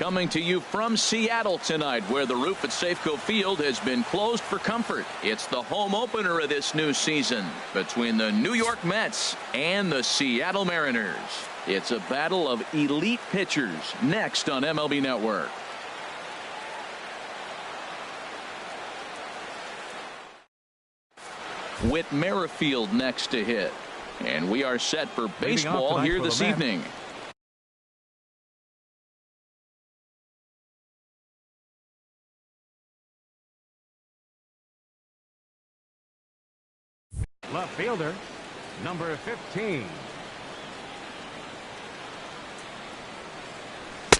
Coming to you from Seattle tonight, where the roof at Safeco Field has been closed for comfort. It's the home opener of this new season between the New York Mets and the Seattle Mariners. It's a battle of elite pitchers next on MLB Network. Whit Merrifield next to hit. And we are set for baseball here this evening. Left fielder, number 15.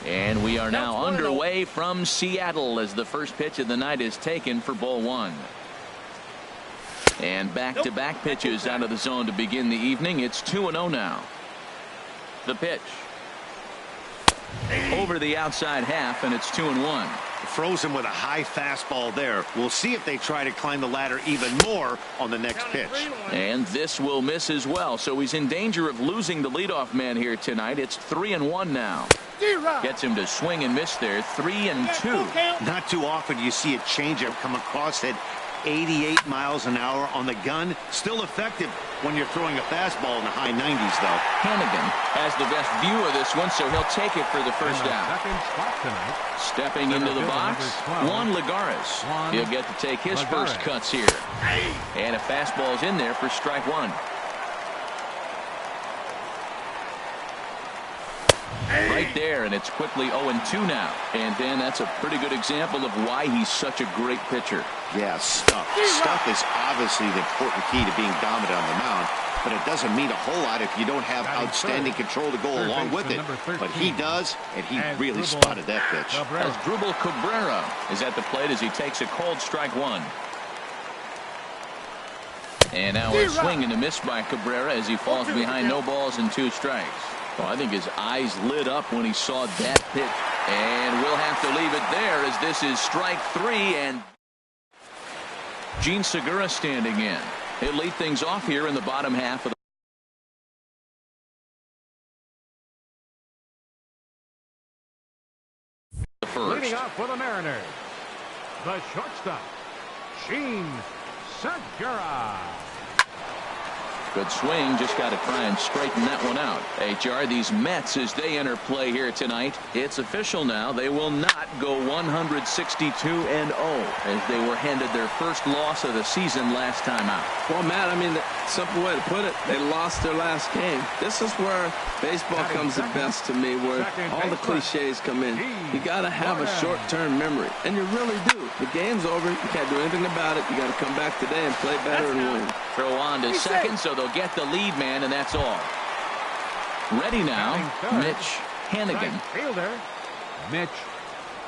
And we are now underway from Seattle as the first pitch of the night is taken for ball one. And back-to-back pitches out of the zone to begin the evening. It's 2-0 now. The pitch. Over the outside half, and it's 2-1. Frozen with a high fastball there. We'll see if they try to climb the ladder even more on the next pitch. And this will miss as well, so he's in danger of losing the leadoff man here tonight. It's 3-1 now. Gets him to swing and miss there. 3-2. Not too often you see a changeup come across at 88 miles an hour on the gun. Still effective when you're throwing a fastball in the high 90s, though. Hannigan has the best view of this one, so he'll take it for the first out. Stepping into the box, Juan Lagares. He'll get to take his first cuts here. And a fastball's in there for strike one. Right there, and it's quickly 0-2 now. And Dan, that's a pretty good example of why he's such a great pitcher. Yeah, stuff. Stuff is obviously the important key to being dominant on the mound, but it doesn't mean a whole lot if you don't have outstanding control to go along with it. But he does, and he really spotted that pitch. Asdrubal Cabrera is at the plate as he takes a cold strike one. And now a swing and a miss by Cabrera as he falls behind no balls and 2 strikes. Well, I think his eyes lit up when he saw that pitch. And we'll have to leave it there as this is strike 3. And Gene Segura standing in. He'll lead things off here in the bottom half of the first. Leading off for the Mariners, the shortstop, Gene Segura. Good swing, just got to try and straighten that one out. HR, these Mets, as they enter play here tonight, it's official now. They will not go 162-0 as they were handed their first loss of the season last time out. Well, Matt, I mean, the simple way to put it, they lost their last game. This is where baseball comes the best to me, where all the cliches come in. You got to have a short-term memory, and you really do. The game's over. You can't do anything about it. You got to come back today and play better and win. Throw on to second, so they'll get the lead man, and that's all. Ready now, Mitch Hannigan.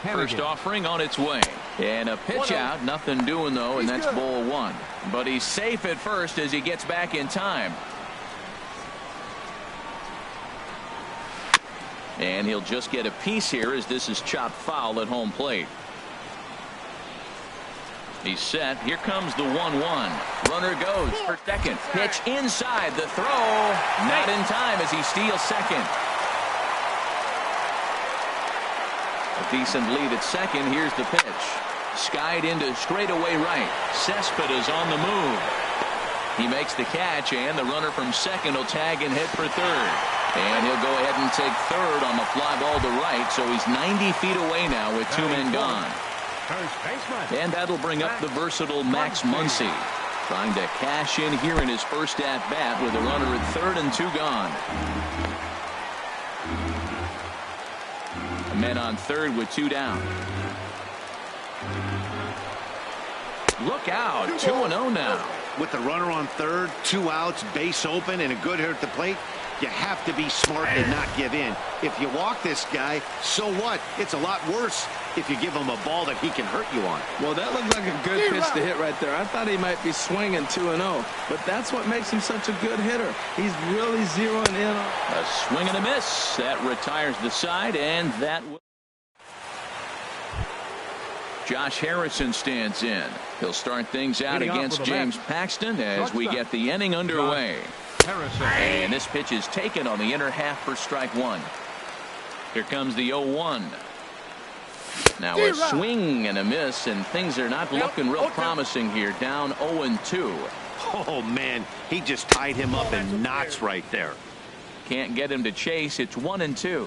First offering on its way. And a pitch out, nothing doing though, and that's ball one. But he's safe at first as he gets back in time. And he'll just get a piece here as this is chopped foul at home plate. He's set. Here comes the 1-1. Runner goes for second. Pitch inside. The throw. Not in time as he steals second. A decent lead at second. Here's the pitch. Skied into straightaway right. Cespedes on the move. He makes the catch, and the runner from second will tag and hit for third. And he'll go ahead and take third on the fly ball to right, so he's 90 feet away now with 2 men gone. And that'll bring up the versatile Max Muncy, trying to cash in here in his first at-bat with a runner at third and 2 gone. Men on third with 2 down. Look out, 2-0 now. With the runner on third, 2 outs, base open, and a good hitter at the plate, you have to be smart and not give in. If you walk this guy, so what? It's a lot worse if you give him a ball that he can hurt you on. Well, that looked like a good pitch to hit right there. I thought he might be swinging 2-0, but that's what makes him such a good hitter. He's really zeroing in. A swing and a miss. That retires the side, and that Josh Harrison stands in. He'll start things out against James Paxton as we get the inning underway. And this pitch is taken on the inner half for strike one. Here comes the 0-1. Now a swing and a miss, and things are not looking real promising here. Down 0-2. Oh, man, he just tied him up in knots right there. Can't get him to chase. It's 1-2.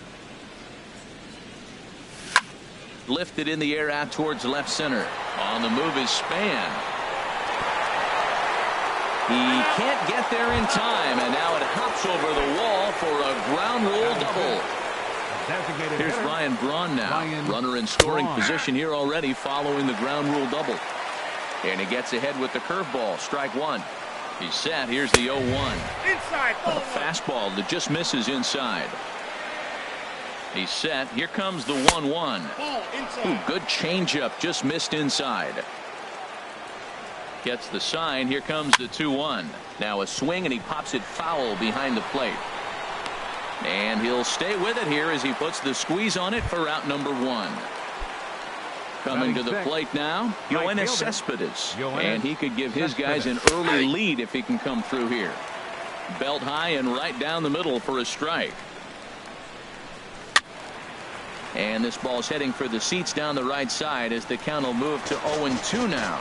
Lifted in the air out towards left center. On the move is Span. He can't get there in time, and now it hops over the wall for a ground rule double. Here's Ryan Braun now. Runner in scoring position here already following the ground rule double. And he gets ahead with the curveball. Strike one. He's set. Here's the 0-1. Inside. A fastball that just misses inside. He's set. Here comes the 1-1. Ooh, good changeup. Just missed inside. Gets the sign. Here comes the 2-1. Now a swing, and he pops it foul behind the plate. And he'll stay with it here as he puts the squeeze on it for out number 1. Coming to the plate now, Yoenis Cespedes. And he could give his guys an early lead if he can come through here. Belt high and right down the middle for a strike. And this ball's heading for the seats down the right side as the count will move to 0-2 now.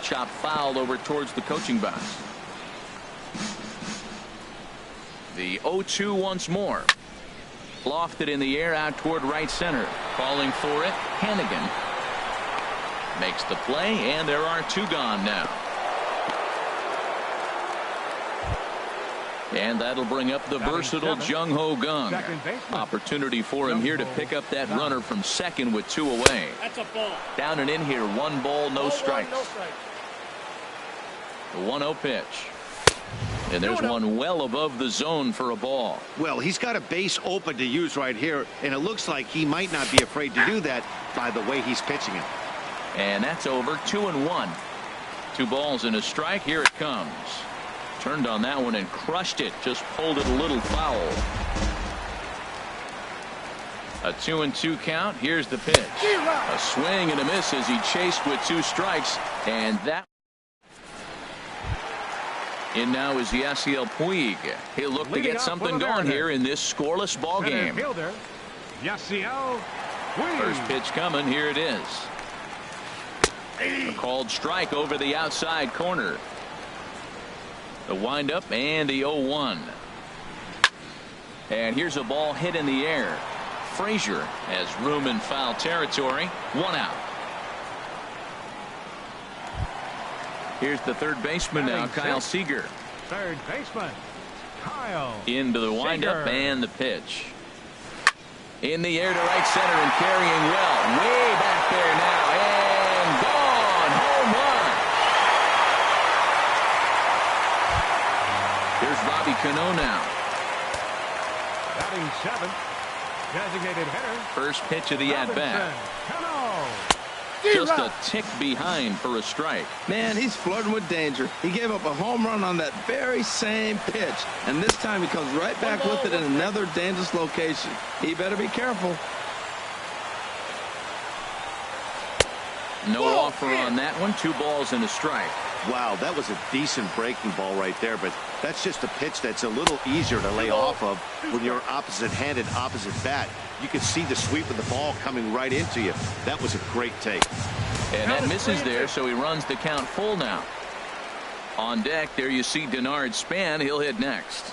Chop foul over towards the coaching box. The 0-2 once more. Lofted in the air out toward right center. Calling for it, Hannigan. Makes the play, and there are 2 gone now. And that'll bring up the versatile Jung Ho Gung. Opportunity for him here to pick up that runner from second with 2 away. That's a ball. Down and in here, 1 ball, no strikes. The 1-0 pitch. And there's one well above the zone for a ball. Well, he's got a base open to use right here, and it looks like he might not be afraid to do that by the way he's pitching it. And that's over. 2-1. 2 balls and a strike. Here it comes. Turned on that one and crushed it. Just pulled it a little foul. A 2-2 count. Here's the pitch. A swing and a miss as he chased with 2 strikes. And that. In now is Yasiel Puig. He'll look to get something going here in this scoreless ball game. Yasiel Puig. First pitch coming. Here it is. A called strike over the outside corner. The windup and the 0-1. And here's a ball hit in the air. Frazier has room in foul territory. 1 out. Here's the third baseman now, Kyle Seager. Third baseman, Kyle. Into the windup and the pitch. In the air to right center and carrying well. Way back there now. And gone. Home run. Here's Robbie Cano now. Batting 7th. Designated hitter. First pitch of the at-bat. Just a tick behind for a strike. Man, he's flirting with danger. He gave up a home run on that very same pitch. And this time he comes right back with it in another dangerous location. He better be careful. No offer on that one. 2 balls and a strike. Wow, that was a decent breaking ball right there, but that's just a pitch that's a little easier to lay off of when you're opposite-handed, opposite bat. You can see the sweep of the ball coming right into you. That was a great take. And that misses there, so he runs the count full now. On deck, there you see Denard Span. He'll hit next.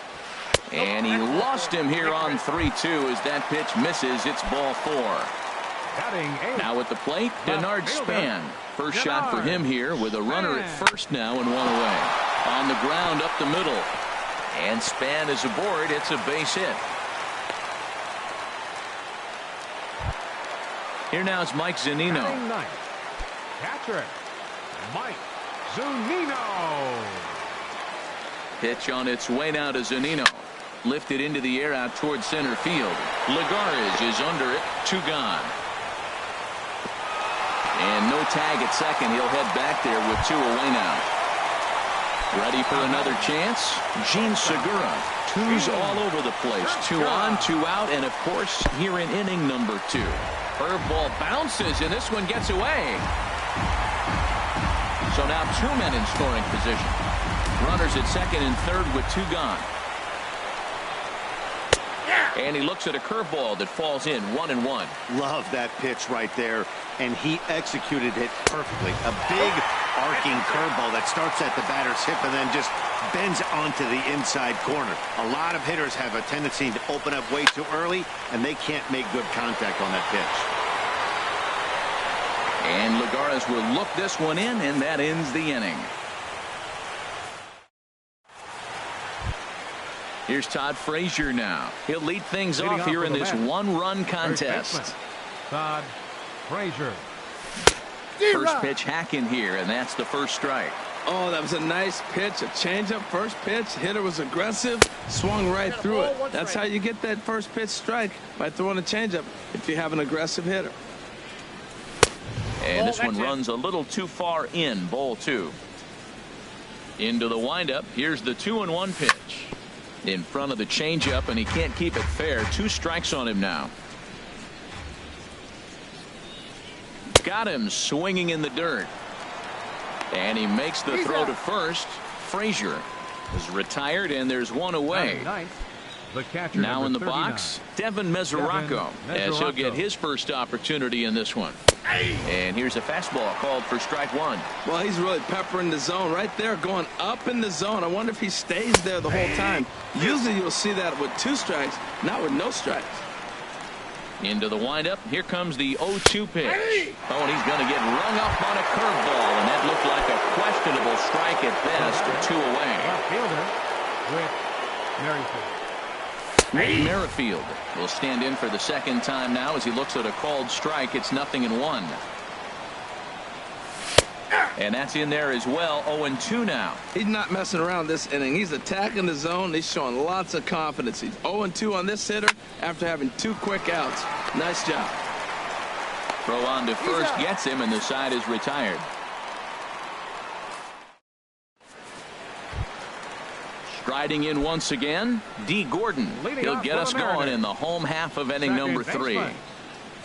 And he lost him here on 3-2 as that pitch misses. It's ball 4. Now at the plate, Denard Span. First shot for him here with a runner at first now and 1 away. On the ground up the middle. And Span is aboard. It's a base hit. Here now is Mike Zunino. Catcher, Mike Zunino. Pitch on its way now to Zunino. Lifted into the air out towards center field. Lagares is under it. 2 gone. And no tag at second. He'll head back there with 2 away now. Ready for another chance? Gene Segura. 2s all over the place. 2 on, 2 out, and of course here in inning number 2. Curveball bounces, and this one gets away. So now 2 men in scoring position. Runners at second and third with 2 gone. And he looks at a curveball that falls in 1-1. Love that pitch right there, and he executed it perfectly. A big arcing curveball that starts at the batter's hip and then just bends onto the inside corner. A lot of hitters have a tendency to open up way too early, and they can't make good contact on that pitch. And Lagares will look this one in, and that ends the inning. Here's Todd Frazier now. He'll lead things off here in this one-run contest. Todd Frazier. First pitch hacking here, and that's the first strike. Oh, that was a nice pitch, a changeup. First pitch, hitter was aggressive, swung right through it. That's how you get that first pitch strike, by throwing a changeup if you have an aggressive hitter. And this one runs a little too far in, ball 2. Into the windup. Here's the 2-1 pitch. In front of the changeup, and he can't keep it fair. 2 strikes on him now. Got him swinging in the dirt. And he makes the throw to first. Frazier is retired, and there's one away. The catcher, now in the 39. box, Devin Mesoraco, as he'll get his first opportunity in this one. And here's a fastball called for strike 1. Well, he's really peppering the zone right there, going up in the zone. I wonder if he stays there the whole time. Usually you'll see that with 2 strikes, not with no strikes. Into the windup. Here comes the 0-2 pitch. Oh, and he's going to get rung up on a curveball, and that looked like a questionable strike at best. 2 away. Fielder with Merrifield. Merrifield will stand in for the second time now as he looks at a called strike. It's 0-1. And that's in there as well. 0-2 now. He's not messing around this inning. He's attacking the zone. He's showing lots of confidence. He's 0-2 on this hitter after having 2 quick outs. Nice job. Throw on to first gets him, and the side is retired. Striding in once again, D. Gordon. He'll get us going in the home half of inning number 3.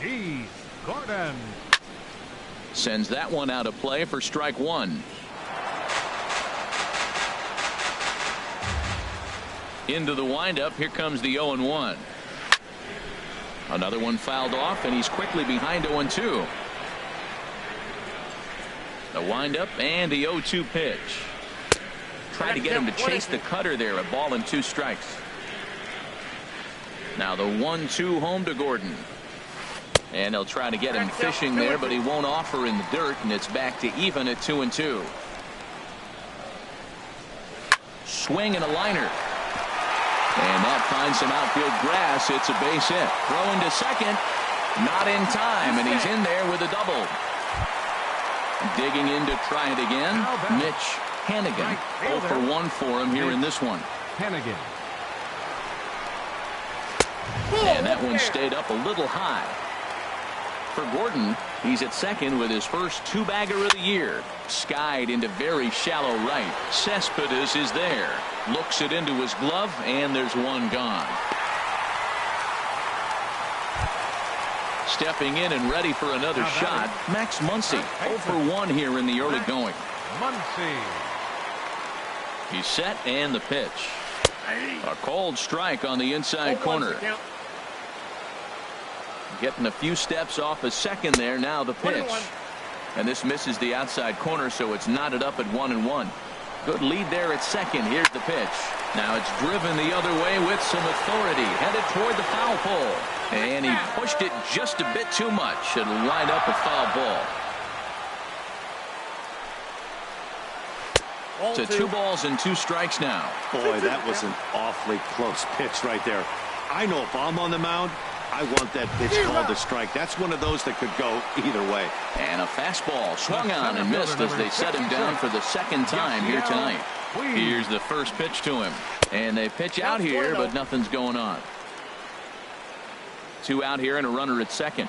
D. Gordon. Sends that one out of play for strike 1. Into the windup. Here comes the 0-1. Another one fouled off, and he's quickly behind 0-2. The windup and the 0-2 pitch. Tried to get him to chase the cutter there. A ball and 2 strikes. Now the 1-2 home to Gordon. And they'll try to get him fishing there, but he won't offer in the dirt, and it's back to even at 2-2. Swing and a liner. And that finds some outfield grass. It's a base hit. Throwing to second. Not in time, and he's in there with a double. Digging in to try it again. Mitch Hannigan. 0 for 1 for him here in this one. Hannigan. And that one stayed up a little high. For Gordon, he's at second with his first 2-bagger of the year. Skied into very shallow right. Cespedes is there. Looks it into his glove, and there's one gone. Stepping in and ready for another shot, Max Muncy. 0 for 1 here in the early going. Muncy. He's set, and the pitch. A cold strike on the inside corner. Getting a few steps off a second there. Now the pitch. And this misses the outside corner, so it's knotted up at 1-1. Good lead there at second. Here's the pitch. Now it's driven the other way with some authority. Headed toward the foul pole. And he pushed it just a bit too much. It'll wind up a foul ball. To 2 balls and 2 strikes now. Boy, that was an awfully close pitch right there. I know if I'm on the mound, I want that pitch called a strike. That's one of those that could go either way. And a fastball swung on and missed as they set him down for the second time here tonight. Here's the first pitch to him. And they pitch out here, but nothing's going on. 2 out here and a runner at second.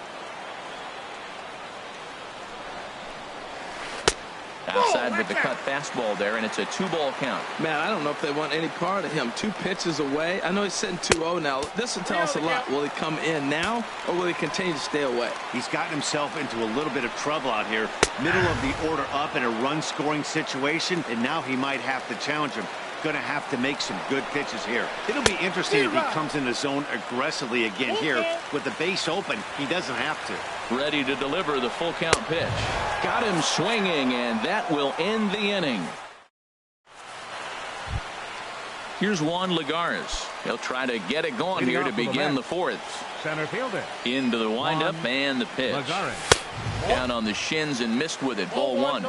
Outside with the cut fastball there, and it's a 2-ball count. Man, I don't know if they want any part of him. 2 pitches away. I know he's sitting 2-0 now. This will tell us a lot. Will he come in now, or will he continue to stay away? He's gotten himself into a little bit of trouble out here. Middle of the order up in a run-scoring situation, and now he might have to challenge him. going to have to make some good pitches here. It'll be interesting if he comes in the zone aggressively again here. With the base open, he doesn't have to. Ready to deliver the full count pitch. Got him swinging, and that will end the inning. Here's Juan Lagares. He'll try to get it going here to begin the fourth. Center fielder. Into the windup and the pitch. Down on the shins and missed with it. Ball one.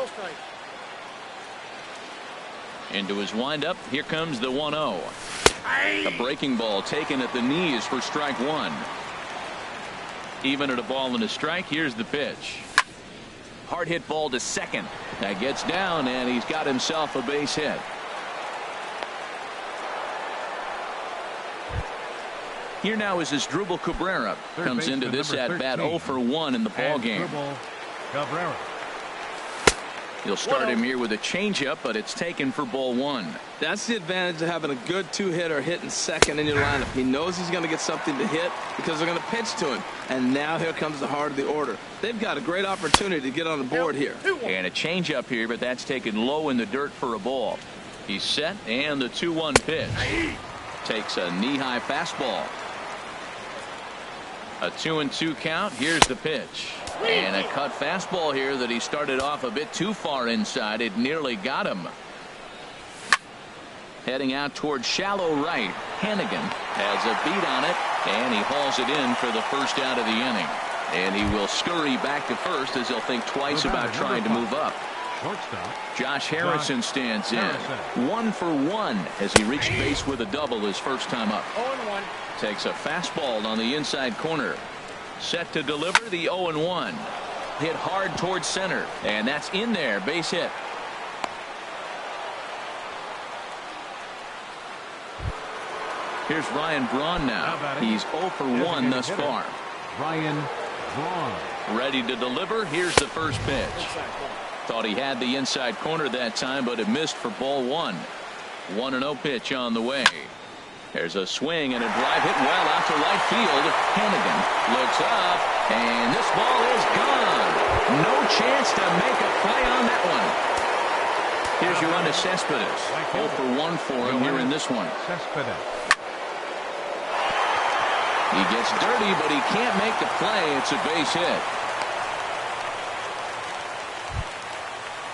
Into his windup. Here comes the 1-0. A breaking ball taken at the knees for strike one. Even at a ball and a strike. Here's the pitch. Hard hit ball to second. That gets down, and he's got himself a base hit. Here now is Asdrubal Cabrera. Comes into this at bat 0 for 1 in the ball game. He'll start him here with a changeup, but it's taken for ball one. That's the advantage of having a good two-hitter hitting second in your lineup. He knows he's going to get something to hit because they're going to pitch to him. And now here comes the heart of the order. They've got a great opportunity to get on the board here. And a changeup here, but that's taken low in the dirt for a ball. He's set, and the 2-1 pitch. Takes a knee-high fastball. A 2-2 count. Here's the pitch. And a cut fastball here that he started off a bit too far inside. It nearly got him. Heading out towards shallow right. Hannigan has a beat on it, and he hauls it in for the first out of the inning. And he will scurry back to first as he'll think twice about trying to move up. Josh Harrison stands in. 1 for 1 as he reached base with a double his first time up. 0-1. Takes a fastball on the inside corner. Set to deliver the 0-1. Hit hard towards center, and that's in there. Base hit. Here's Ryan Braun now. He's 0 for 1 thus far. Ryan Braun. Ready to deliver. Here's the first pitch. Thought he had the inside corner that time, but it missed for ball one. 1-0 pitch on the way. There's a swing and a drive hit well out to right field. Hannigan looks up, and this ball is gone. No chance to make a play on that one. Here's Yoenis Cespedes. 0 for 1 for him here in this one. He gets dirty, but he can't make the play. It's a base hit.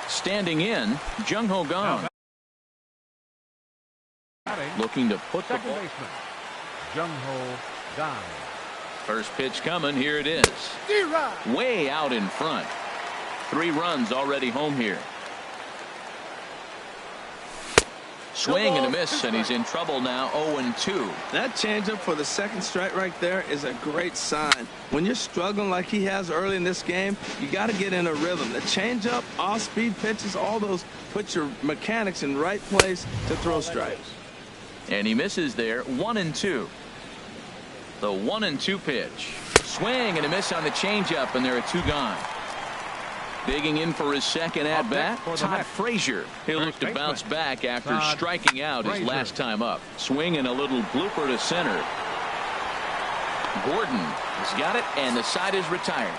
Standing in, Jung-Ho Kang. Looking to put the ball. Jung-Ho Kang. First pitch coming. Here it is. Way out in front. 3 runs already home here. Swing and a miss, and he's in trouble now. 0-2. That changeup for the second strike right there is a great sign. When you're struggling like he has early in this game, you got to get in a rhythm. The changeup, off-speed pitches, all those put your mechanics in right place to throw strikes. And he misses there. 1-2. The 1-2 pitch. Swing and a miss on the changeup, and there are 2 gone. Digging in for his second at-bat, Todd Frazier. He'll look to bounce back after striking out his last time up. Swing and a little blooper to center. Gordon has got it, and the side is retired.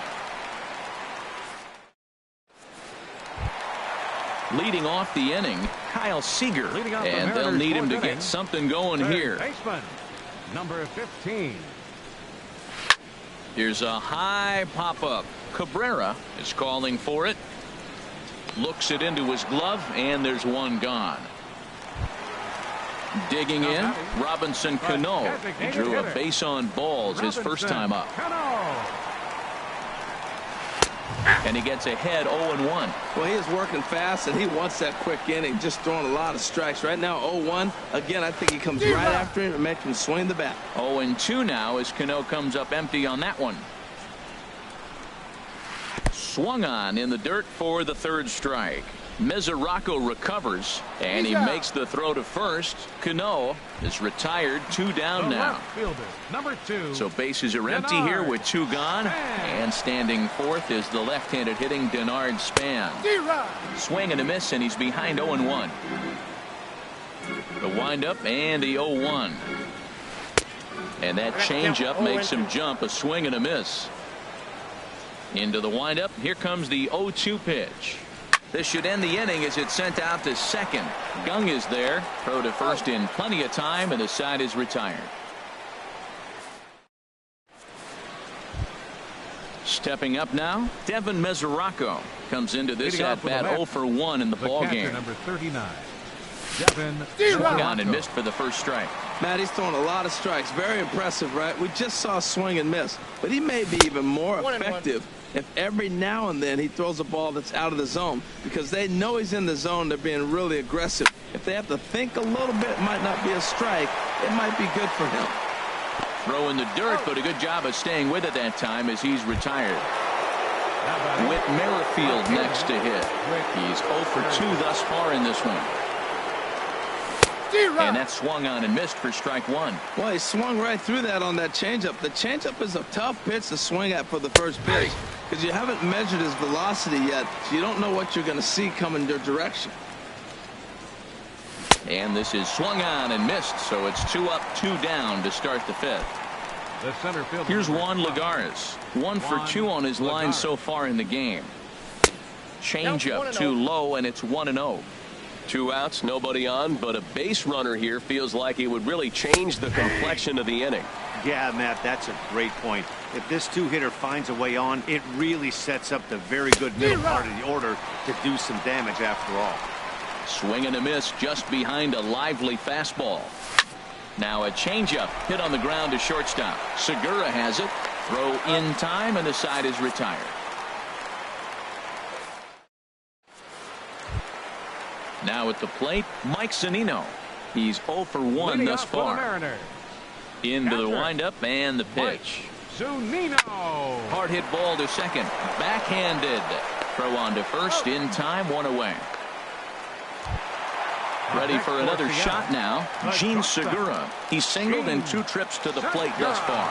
Leading off the inning, Kyle Seager. And they'll need him to get something going here. Baseman, number 15. Here's a high pop-up. Cabrera is calling for it. Looks it into his glove, and there's 1 gone. Digging in, Robinson Cano. He drew a base on balls his first time up. And he gets ahead 0-1. Well, he is working fast, and he wants that quick inning, just throwing a lot of strikes. Right now, 0-1. Again, I think he comes right after him and makes him swing the bat. 0-2 now as Cano comes up empty on that one. Swung on in the dirt for the 3rd strike. Mesoraco recovers, and he makes the throw to first. Cano is retired. 2 down now. Number 2. So bases are empty here with 2 gone. And standing fourth is the left-handed hitting Denard Span. Swing and a miss, and he's behind 0-1. The windup and the 0-1. And that changeup makes him jump. A swing and a miss. Into the windup. Here comes the 0-2 pitch. This should end the inning as it's sent out to second. Gung is there. Throw to first in plenty of time, and the side is retired. Stepping up now, Devin Mesoraco comes into this at-bat 0 for 1 in the ball game. Number 39, Devin Swung on and missed for the first strike. Matt, he's throwing a lot of strikes. Very impressive, right? We just saw swing and miss. But he may be even more effective if every now and then he throws a ball that's out of the zone, because they know he's in the zone. They're being really aggressive. If they have to think a little bit, it might not be a strike. It might be good for him. Throw in the dirt, but a good job of staying with it that time as he's retired. Whit Merrifield next to hit. He's 0 for 2 thus far in this one. And that swung on and missed for strike 1. Well, he swung right through that on that changeup. The changeup is a tough pitch to swing at for the first pitch, because you haven't measured his velocity yet, so you don't know what you're going to see coming your direction. And this is swung on and missed, so it's 2 up, 2 down to start the fifth. The center fielder. Here's Juan Lagares. 1 for 2 on his line so far in the game. Changeup too low, and it's 1-0. 2 outs, nobody on, but a base runner here feels like it would really change the complexion of the inning. Yeah, Matt, that's a great point. If this two-hitter finds a way on, it really sets up the very good middle part of the order to do some damage after all. Swing and a miss just behind a lively fastball. Now a changeup hit on the ground to shortstop. Segura has it. Throw in time, and the side is retired. Now at the plate, Mike Zunino. He's 0 for 1 thus far. Into the windup and the pitch. Zunino. Hard hit ball to second. Backhanded. Throw on to first in time, 1 away. Ready for another shot now. Gene Segura. He's singled in 2 trips to the plate thus far.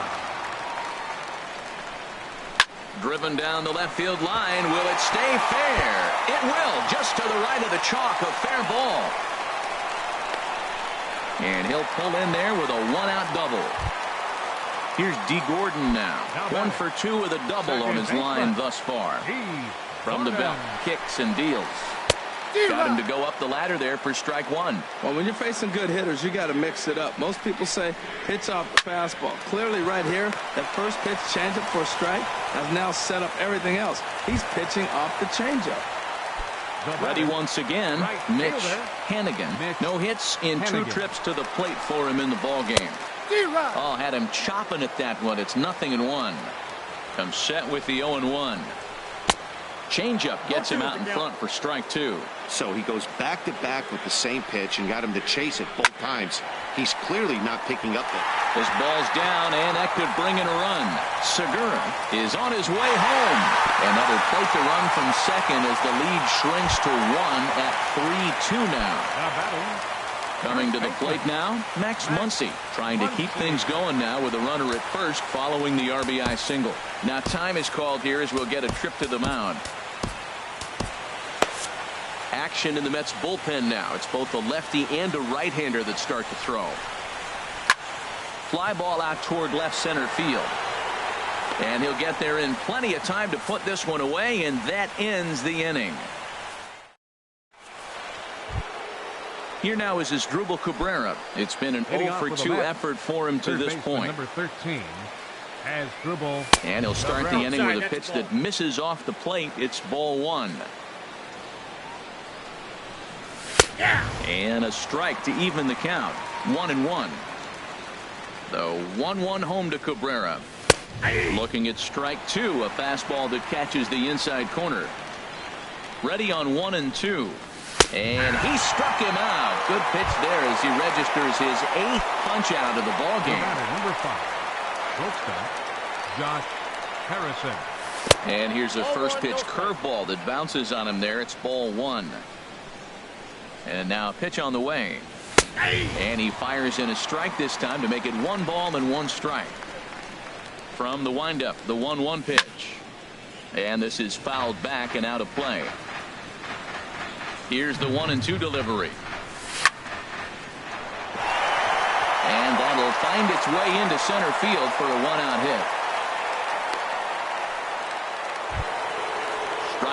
Driven down the left field line. Will it stay fair? It will. Just to the right of the chalk. A fair ball. And he'll pull in there with a 1-out double. Here's D. Gordon now. 1 for 2 with a double on his line thus far. From the belt. Kicks and deals. Got him to go up the ladder there for strike 1. Well, when you're facing good hitters, you got to mix it up. Most people say pitch off the fastball. Clearly right here, that first pitch changeup for a strike has now set up everything else. He's pitching off the changeup. Ready once again, Mitch Hannigan. No hits in 2 trips to the plate for him in the ball game. Oh, had him chopping at that one. It's 0-1. Comes set with the 0-1. Changeup gets him out in front for strike 2. So he goes back-to-back with the same pitch and got him to chase it both times. He's clearly not picking up it. This ball's down, and that could bring in a run. Segura is on his way home. And that'll plate the run from second as the lead shrinks to 1 at 3-2 now. Coming to the plate now, Max Muncy, trying to keep things going now with a runner at first following the RBI single. Now time is called here as we'll get a trip to the mound. Action in the Mets bullpen now. It's both a lefty and a right-hander that start to throw. Fly ball out toward left center field. And he'll get there in plenty of time to put this one away, and that ends the inning. Here now is Asdrubal Cabrera. It's been an 0 for 2 effort for him to this point. Number 13, Asdrubal. And he'll start the inning with a pitch that misses off the plate. It's ball 1. And a strike to even the count. 1-1. The 1-1 home to Cabrera. Looking at strike 2, a fastball that catches the inside corner. Ready on 1-2. And he struck him out. Good pitch there as he registers his 8th punch out of the ball game. Number 5, shortstop, Josh Harrison. And here's a first pitch curveball that bounces on him there. It's ball 1. And now a pitch on the way. And he fires in a strike this time to make it 1 ball and 1 strike. From the windup, the 1-1 pitch. And this is fouled back and out of play. Here's the 1-2 delivery. And that'll find its way into center field for a 1-out hit.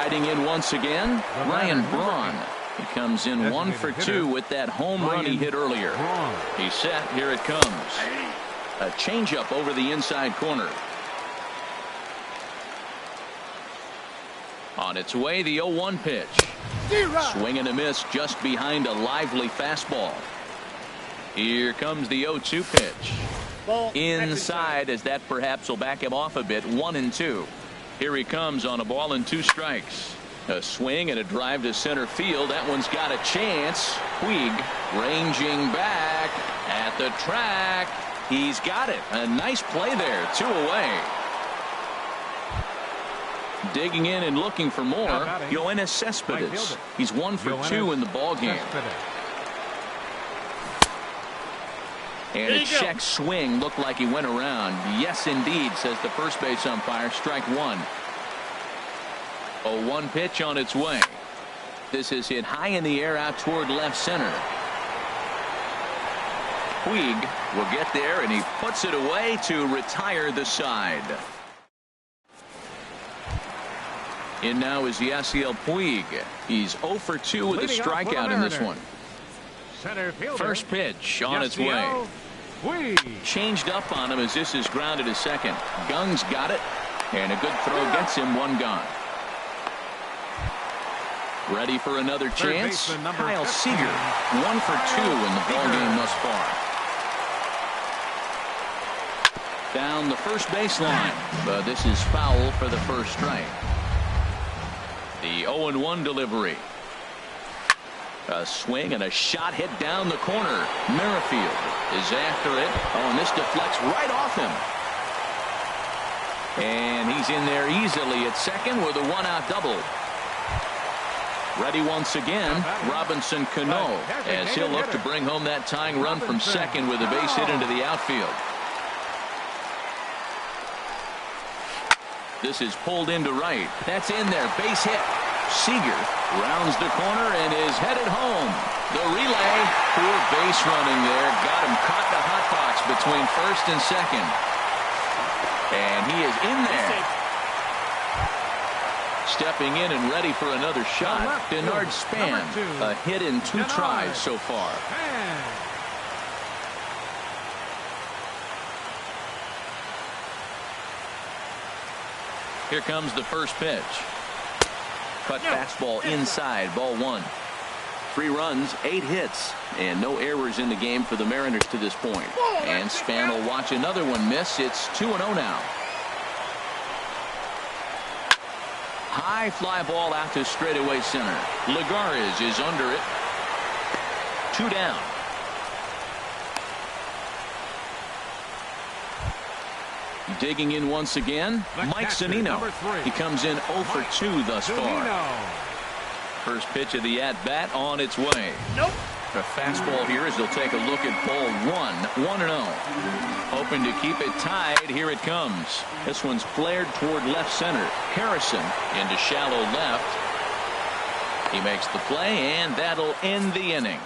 Riding in once again, Ryan Braun. He comes in 1 for 2 with that home run he hit earlier. He's set. Here it comes. A changeup over the inside corner. On its way, the 0-1 pitch. Swing and a miss just behind a lively fastball. Here comes the 0-2 pitch. Inside, as that perhaps will back him off a bit. 1-2. Here he comes on a ball and 2 strikes. A swing and a drive to center field. That one's got a chance. Puig ranging back at the track. He's got it. A nice play there. 2 away. Digging in and looking for more, Yoenis Cespedes. He's 1 for 2 in the ballgame. And a check swing looked like he went around. Yes, indeed, says the first base umpire. Strike 1. 0-1 pitch on its way. This is hit high in the air out toward left center. Puig will get there, and he puts it away to retire the side. In now is Yasiel Puig. He's 0 for 2 with a strikeout in this one. First pitch on its way. Changed up on him as this is grounded to second. Gung's got it, and a good throw gets him 1 gone. Ready for another chance. Kyle Seager, 1 for 2 in the ballgame thus far. Down the first baseline, but this is foul for the first strike. The 0-1 delivery. A swing and a shot hit down the corner. Merrifield is after it. Oh, and this deflects right off him. And he's in there easily at second with a 1-out double. Ready once again, Robinson Cano, as he'll look to bring home that tying run from second with a base hit into the outfield. This is pulled into right. That's in there. Base hit. Seager rounds the corner and is headed home. The relay. Poor base running there. Got him caught in the hot box between first and second. And he is in there. Stepping in and ready for another shot. Denard Span. A hit in 2 tries so far. Here comes the first pitch. Cut fastball inside, ball 1. 3 runs, 8 hits, and no errors in the game for the Mariners to this point. And Span will watch another one miss. It's 2-0 now. High fly ball out to straightaway center. Lagares is under it. 2 down. Digging in once again, Mike Zunino. He comes in 0 for 2 thus far. First pitch of the at-bat on its way. A fastball here as they'll take a look at ball 1. 1-0. Hoping to keep it tied. Here it comes. This one's flared toward left center. Harrison into shallow left. He makes the play, and that'll end the inning.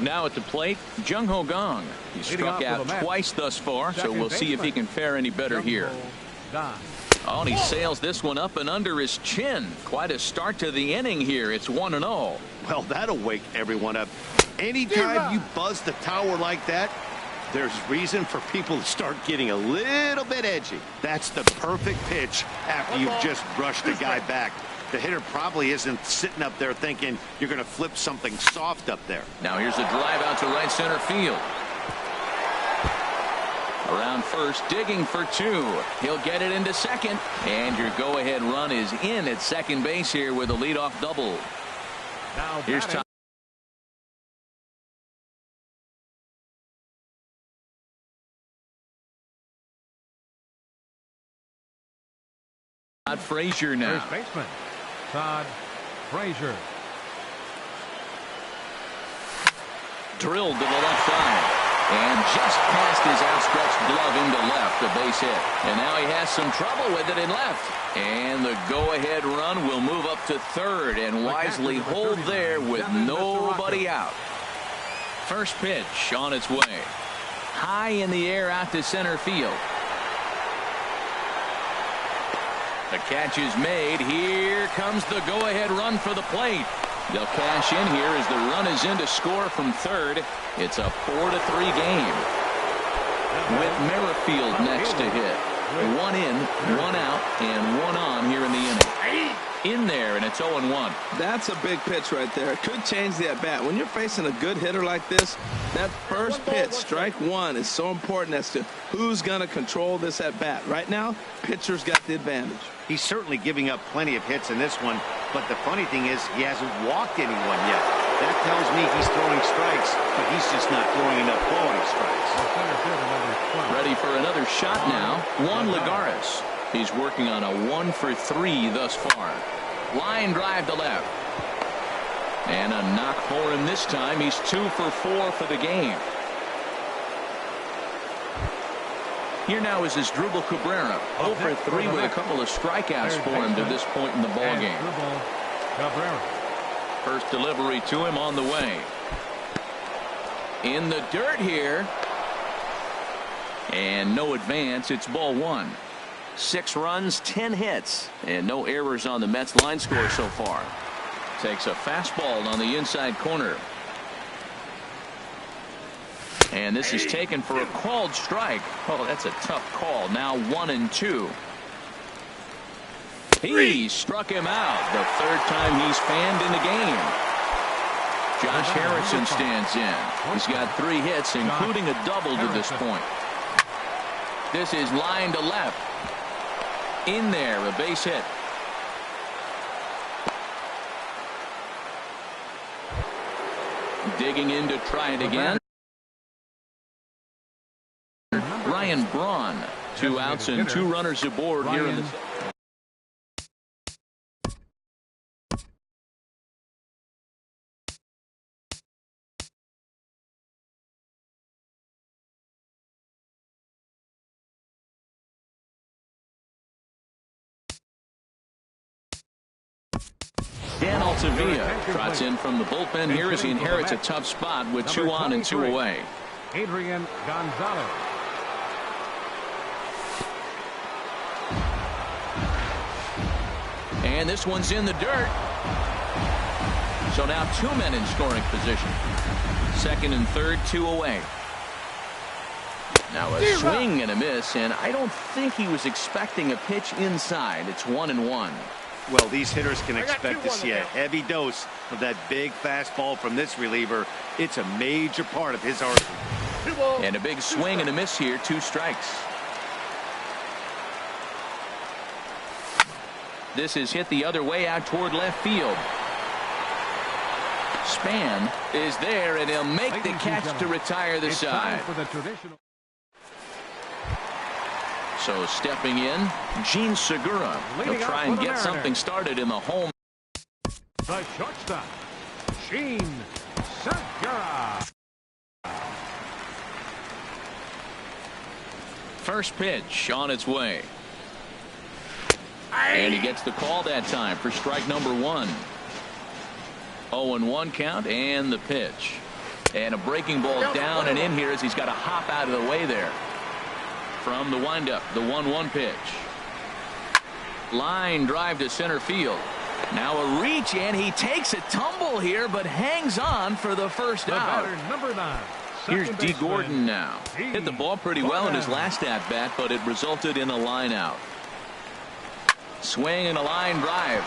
Now at the plate, Jung-Ho Kang. He struck out twice thus far, so we'll see if he can fare any better here. Oh, and he sails this one up and under his chin. Quite a start to the inning here. It's 1-0. Well, that'll wake everyone up. Anytime you buzz the tower like that, there's reason for people to start getting a little bit edgy. That's the perfect pitch after you've just brushed the guy back. The hitter probably isn't sitting up there thinking you're going to flip something soft up there. Now here's a drive out to right center field. Around first, digging for 2. He'll get it into second. And your go-ahead run is in at second base here with a leadoff double. Here's Tom. Frazier now. First baseman, Todd Frazier. Drilled to the left side. And just past his outstretched glove into left, a base hit. And now he has some trouble with it in left. And the go-ahead run will move up to third and wisely hold there with nobody out. First pitch on its way. high in the air out to center field. The catch is made. Here comes the go-ahead run for the plate. They'll cash in here as the run is in to score from third. It's a 4-3 game. With Merrifield next to hit. 1 in, 1 out, and 1 on here in the inning. In there, and it's 0-1. That's a big pitch right there. It could change the at-bat. When you're facing a good hitter like this, that first pitch, strike one, is so important as to who's going to control this at-bat. Right now, pitcher's got the advantage. He's certainly giving up plenty of hits in this one, but the funny thing is he hasn't walked anyone yet. That tells me he's throwing strikes, but he's just not throwing enough quality strikes. Ready for another shot now. Juan Lagares. He's working on a 1 for 3 thus far. Line drive to left. And a knock for him this time. He's 2 for 4 for the game. Here now is Asdrubal Cabrera. 0 for 3 with a couple of strikeouts for him to this point in the ballgame. First delivery to him on the way. In the dirt here. And no advance. It's ball 1. 6 runs, 10 hits, and no errors on the Mets line score so far. Takes a fastball on the inside corner. And this is taken for a called strike. Oh, that's a tough call. Now 1-2. He struck him out. The third time he's fanned in the game. Josh Harrison stands in. He's got 3 hits, including a double to this point. This is line to left. In there, a base hit. Digging in to try it again. Ryan Braun. 2 outs and 2 runners aboard here in the. Dan Altavilla trots in from the bullpen here as he inherits a tough spot with 2 on and 2 away. Adrian Gonzalez. And this one's in the dirt. So now 2 men in scoring position. Second and third, 2 away. Now a swing and a miss, and I don't think he was expecting a pitch inside. It's 1-1. Well, these hitters can expect to see a heavy dose of that big fastball from this reliever. It's a major part of his arsenal. And a big swing and a miss here. 2 strikes. This is hit the other way out toward left field. Span is there, and he'll make the catch to retire the side. So stepping in, Gene Segura. He'll try and get something started in the home. The shortstop, Gene Segura. First pitch on its way. And he gets the call that time for strike number 1. 0-1 count and the pitch. And a breaking ball down and in here as he's got to hop out of the way there. From the windup, the 1-1 pitch. Line drive to center field. Now a reach, and he takes a tumble here, but hangs on for the first out. Number 9. Here's D. Gordon now. Hit the ball pretty well in his last at-bat, but it resulted in a line out. Swing and a line drive.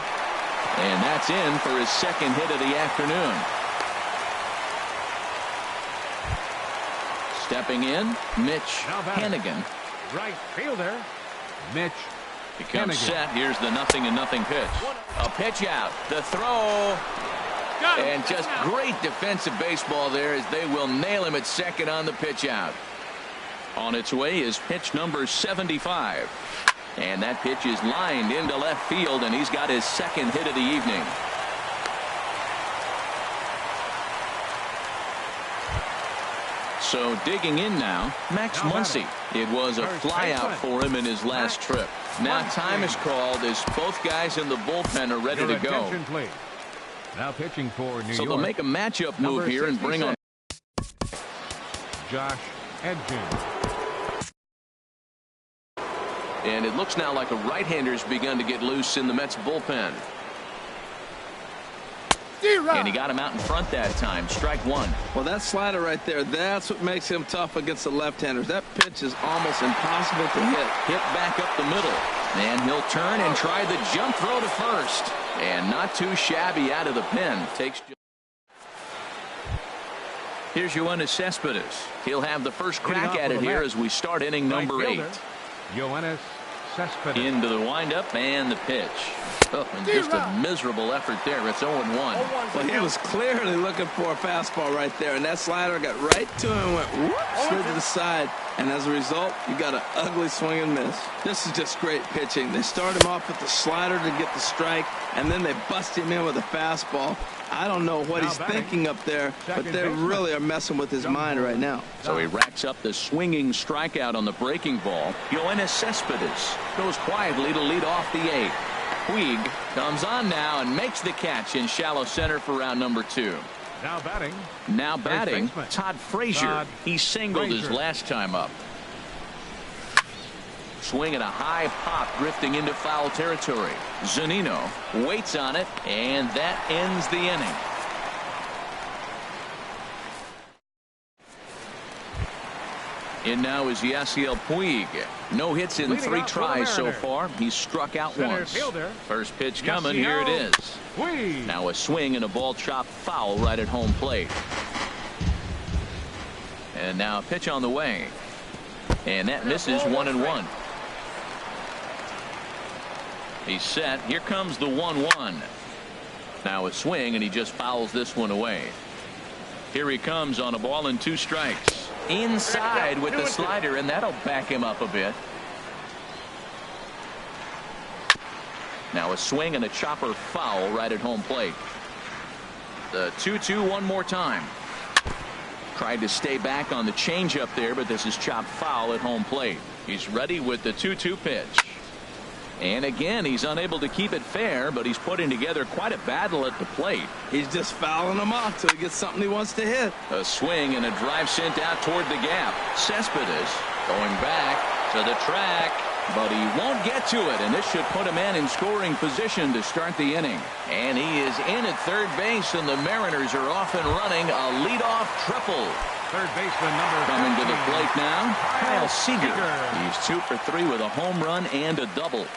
And that's in for his second hit of the afternoon. Stepping in, Mitch Hennigan. Right fielder, Mitch Becomes Hennigan. set. Here's the 0-0 pitch. A pitch out. The throw. And just great defensive baseball there as they will nail him at second on the pitch out. On its way is pitch number 75. And that pitch is lined into left field, and he's got his second hit of the evening. So digging in now, Max Muncy. It was a flyout for him in his last trip. Now time is called as both guys in the bullpen are ready to go. Now pitching for New York. So they'll make a matchup move here and bring on Josh And it looks now like a right-hander's begun to get loose in the Mets bullpen. And he got him out in front that time. Strike one. Well, that slider right there, that's what makes him tough against the left-handers. That pitch is almost impossible to hit. Hit back up the middle. And he'll turn and try the jump throw to first. And not too shabby out of the pen. Here's Yoenis Cespedes. He'll have the first crack at it here as we start inning number 8. Yoenis Cespedes. Into the windup and the pitch. Oh, and just a miserable effort there. It's 0-1. Well, he was clearly looking for a fastball right there, and that slider got right to him and went whoop, slid to the side. And as a result, you got an ugly swing and miss. This is just great pitching. They start him off with the slider to get the strike, and then they bust him in with a fastball. I don't know what he's thinking up there, but they really are messing with his mind right now. So he racks up the swinging strikeout on the breaking ball. Yoenis Cespedes goes quietly to lead off the 8th. Puig comes on now and makes the catch in shallow center for round number 2. Now batting, Todd Frazier. He singled his last time up. Swing and a high pop drifting into foul territory. Zunino waits on it, and that ends the inning. In now is Yasiel Puig. No hits in 3 tries so far. He's struck out once. First pitch coming. Here it is. Now a swing and a ball chopped foul right at home plate. And now a pitch on the way. And that misses 1-1. He's set. Here comes the 1-1. Now a swing, and he just fouls this one away. Here he comes on a ball and 2 strikes. Inside with the slider, and that'll back him up a bit. Now a swing and a chopper foul right at home plate. The 2-2 one more time. Tried to stay back on the changeup there, but this is chopped foul at home plate. He's ready with the 2-2 pitch. And again, he's unable to keep it fair, but he's putting together quite a battle at the plate. He's just fouling them off till he gets something he wants to hit. A swing and a drive sent out toward the gap. Cespedes going back to the track, but he won't get to it, and this should put a man in scoring position to start the inning. And he is in at third base, and the Mariners are off and running a leadoff triple. Third baseman number coming to the plate now, Kyle Seager. He's 2 for 3 with a home run and a double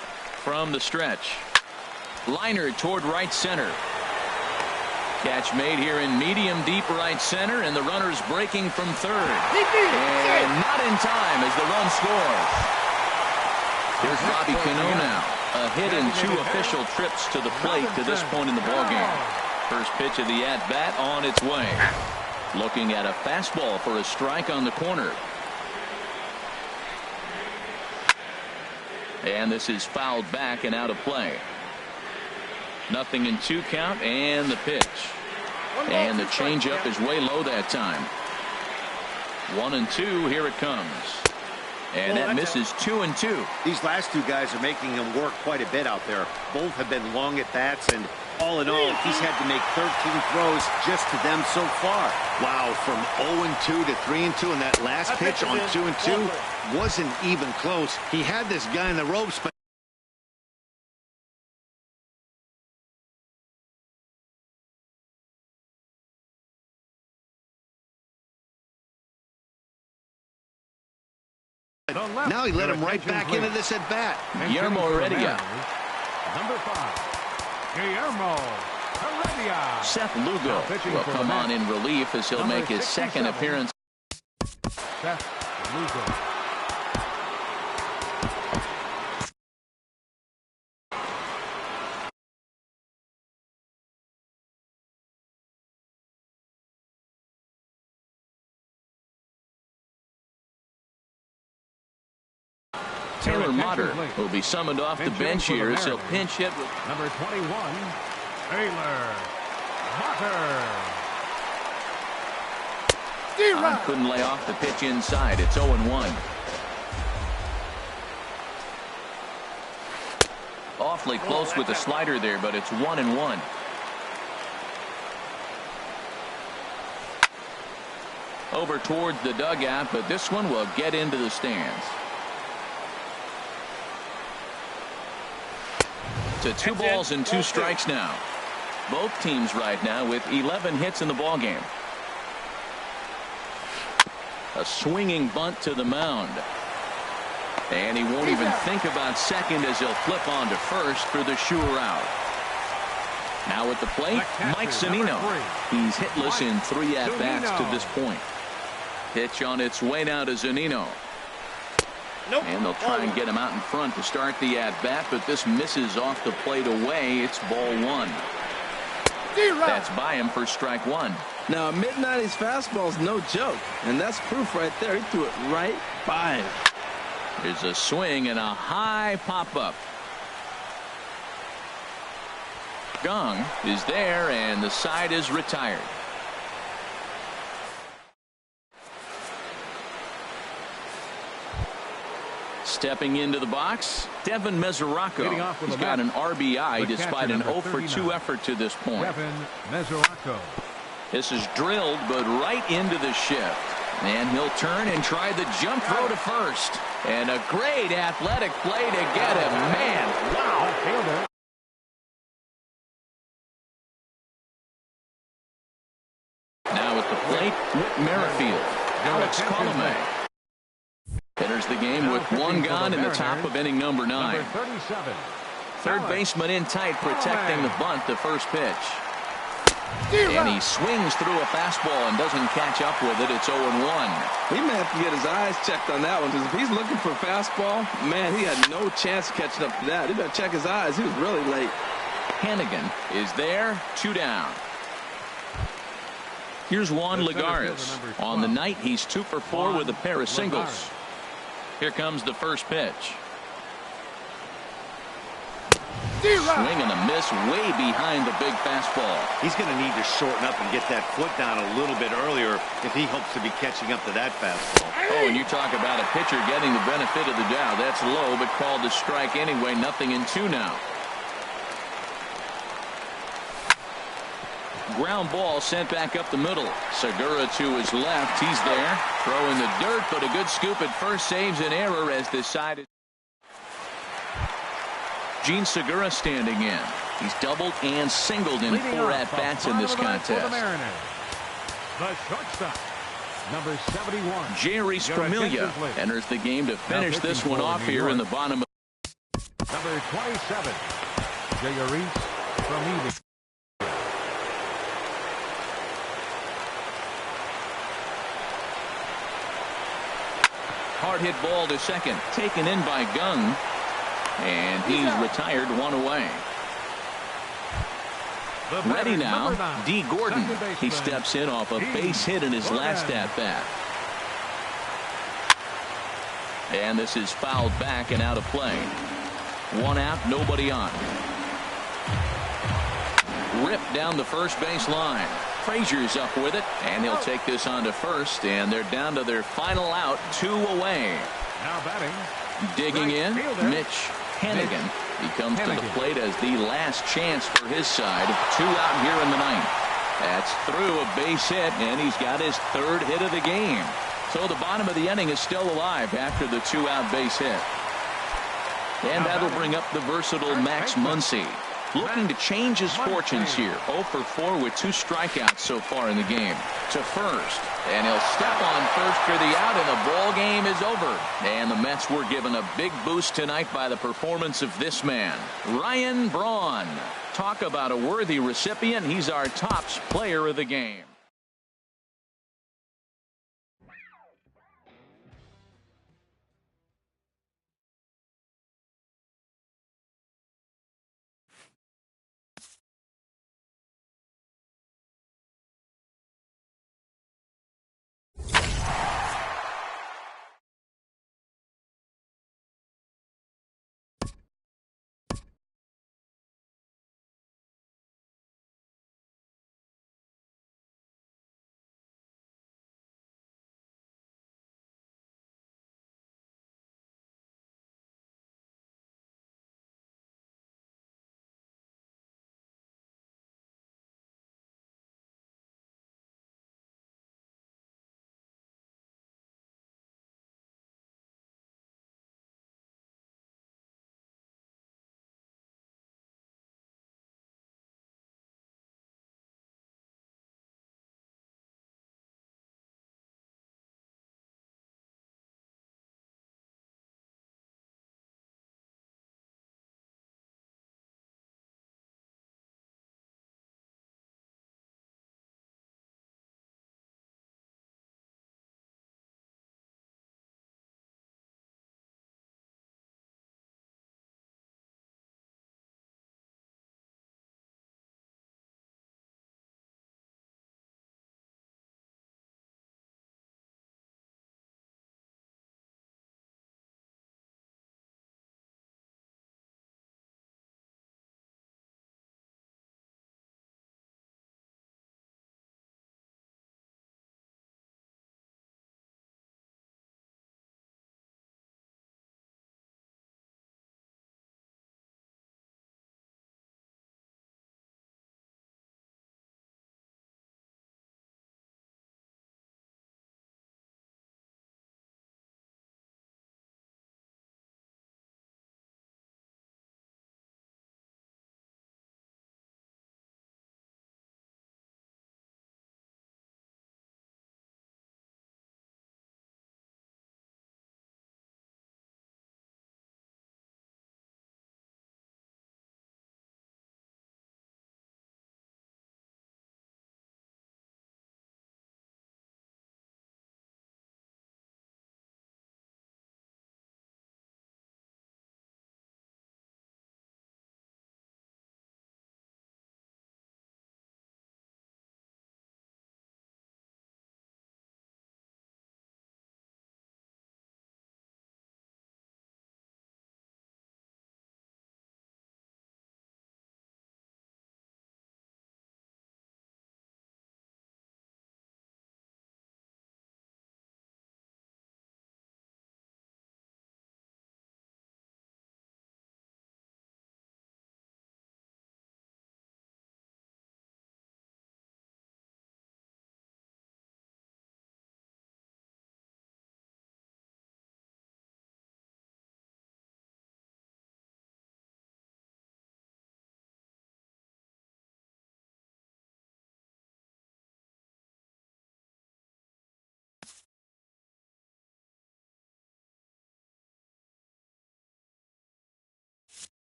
from the stretch. Liner toward right center. Catch made here in medium deep right center, and the runner's breaking from third. And not in time as the run scores. Here's Bobby Cano now. A hit in 2 official trips to the plate to this point in the ballgame. First pitch of the at-bat on its way. Looking at a fastball for a strike on the corner. And this is fouled back and out of play. Nothing in 2 count, and the pitch. And the changeup is way low that time. 1-2, here it comes. And that misses 2-2. These last 2 guys are making him work quite a bit out there. Both have been long at bats, and all in all, he's had to make 13 throws just to them so far. Wow, from 0-2 to 3-2, and that last pitch on 2-2 wasn't even close. He had this guy in the ropes, but now he let him right back into this at bat. Guillermo Heredia. Number 5, Guillermo Heredia. Seth Lugo will come on in relief as he'll make his second appearance. Seth Lugo. Taylor Motter will be summoned off the bench here as he'll pinch hit with number 21, Taylor Motter. Couldn't lay off the pitch inside. It's 0-1. Awfully close with the slider there, but it's 1-1. over towards the dugout, but this one will get into the stands. To 2 balls and 2 strikes now. Both teams right now with 11 hits in the ballgame. A swinging bunt to the mound. And he won't even think about second as he'll flip on to first for the sure out. Now at the plate, Mike Zunino. He's hitless in 3 at-bats to this point. Pitch on its way now to Zunino. And they'll try and get him out in front to start the at-bat, but this misses off the plate away. It's ball 1. That's by him for strike 1. Now, a mid-90s fastball is no joke, and that's proof right there. He threw it right by him. There's a swing and a high pop-up. Gong is there, and the side is retired. Stepping into the box, Devin Mesoraco. He's got an RBI despite an 0 for 2 effort to this point. Devin Mesoraco. This is drilled, but right into the shift. And he'll turn and try the jump throw to first. And a great athletic play to get him. Man, wow. Now at the plate, Whit Merrifield. Alex Colomé enters the game with 1 gone in the top of inning number 9. Third baseman in tight, protecting the bunt, the first pitch. And he swings through a fastball and doesn't catch up with it. It's 0-1. He may have to get his eyes checked on that one, because if he's looking for a fastball, man, he had no chance of catching up to that. He better check his eyes. He was really late. Hannigan is there, 2 down. Here's Juan Lagares. On the night, he's 2 for 4 with a pair of singles. Here comes the first pitch. Swing and a miss way behind the big fastball. He's going to need to shorten up and get that foot down a little bit earlier if he hopes to be catching up to that fastball. Oh, and you talk about a pitcher getting the benefit of the doubt. That's low, but called a strike anyway. 0-2 now. Ground ball sent back up the middle. Segura to his left. He's there. Throwing the dirt, but a good scoop at first saves an error as decided. Gene Segura standing in. He's doubled and singled in 4 at-bats in this contest. The shortstop, number 71. Jeurys Familia enters the game to finish this one off here in the bottom of. Number 27, Jeurys Familia. Hard hit ball to second, taken in by Gung. And he's retired, 1 away. Ready now, D. Gordon. He steps in off a base hit in his last at-bat. And this is fouled back and out of play. 1 out, nobody on. Ripped down the first base line. Frazier's up with it, and he'll take this on to first, and they're down to their final out, 2 away. Now batting. Digging in, Mitch Hannigan. He comes to the plate as the last chance for his side. 2 out here in the 9th. That's through a base hit, and he's got his 3rd hit of the game. So the bottom of the inning is still alive after the 2-out base hit. And that'll bring up the versatile Max Muncy. Looking to change his fortunes here. 0 for 4 with 2 strikeouts so far in the game. To first. And he'll step on first for the out, and the ball game is over. And the Mets were given a big boost tonight by the performance of this man, Ryan Braun. Talk about a worthy recipient. He's our top player of the game.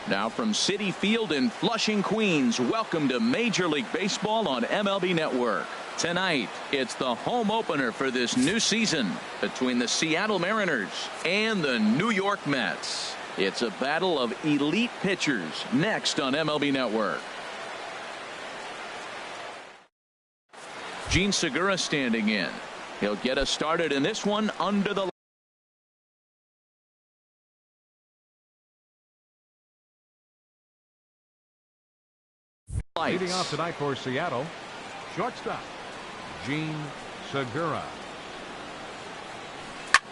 Now from Citi Field in Flushing, Queens, welcome to Major League Baseball on MLB Network. Tonight, it's the home opener for this new season between the Seattle Mariners and the New York Mets. It's a battle of elite pitchers next on MLB Network. Gene Segura standing in. He'll get us started in this one under the leading off tonight for Seattle, shortstop Gene Segura.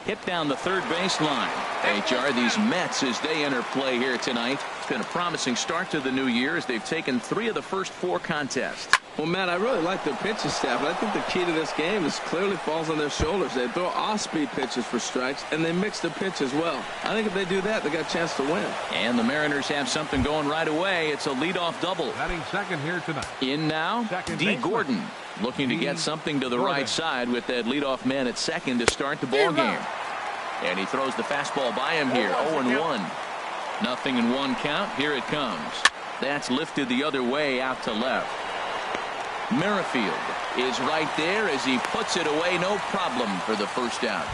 Hit down the third baseline. HR, these Mets, as they enter play here tonight. It's been a promising start to the new year as they've taken 3 of the first 4 contests. Well, Matt, I really like their pitching staff, but I think the key to this game is clearly falls on their shoulders. They throw off-speed pitches for strikes, and they mix the pitch as well. I think if they do that, they got a chance to win. And the Mariners have something going right away. It's a leadoff double. Batting second here tonight. In now, D. Gordon, looking to get something to the right side with that leadoff man at second to start the ball game. And he throws the fastball by him here. 0-1. Nothing in 1 count. Here it comes. That's lifted the other way out to left. Merrifield is right there as he puts it away. No problem for the first out.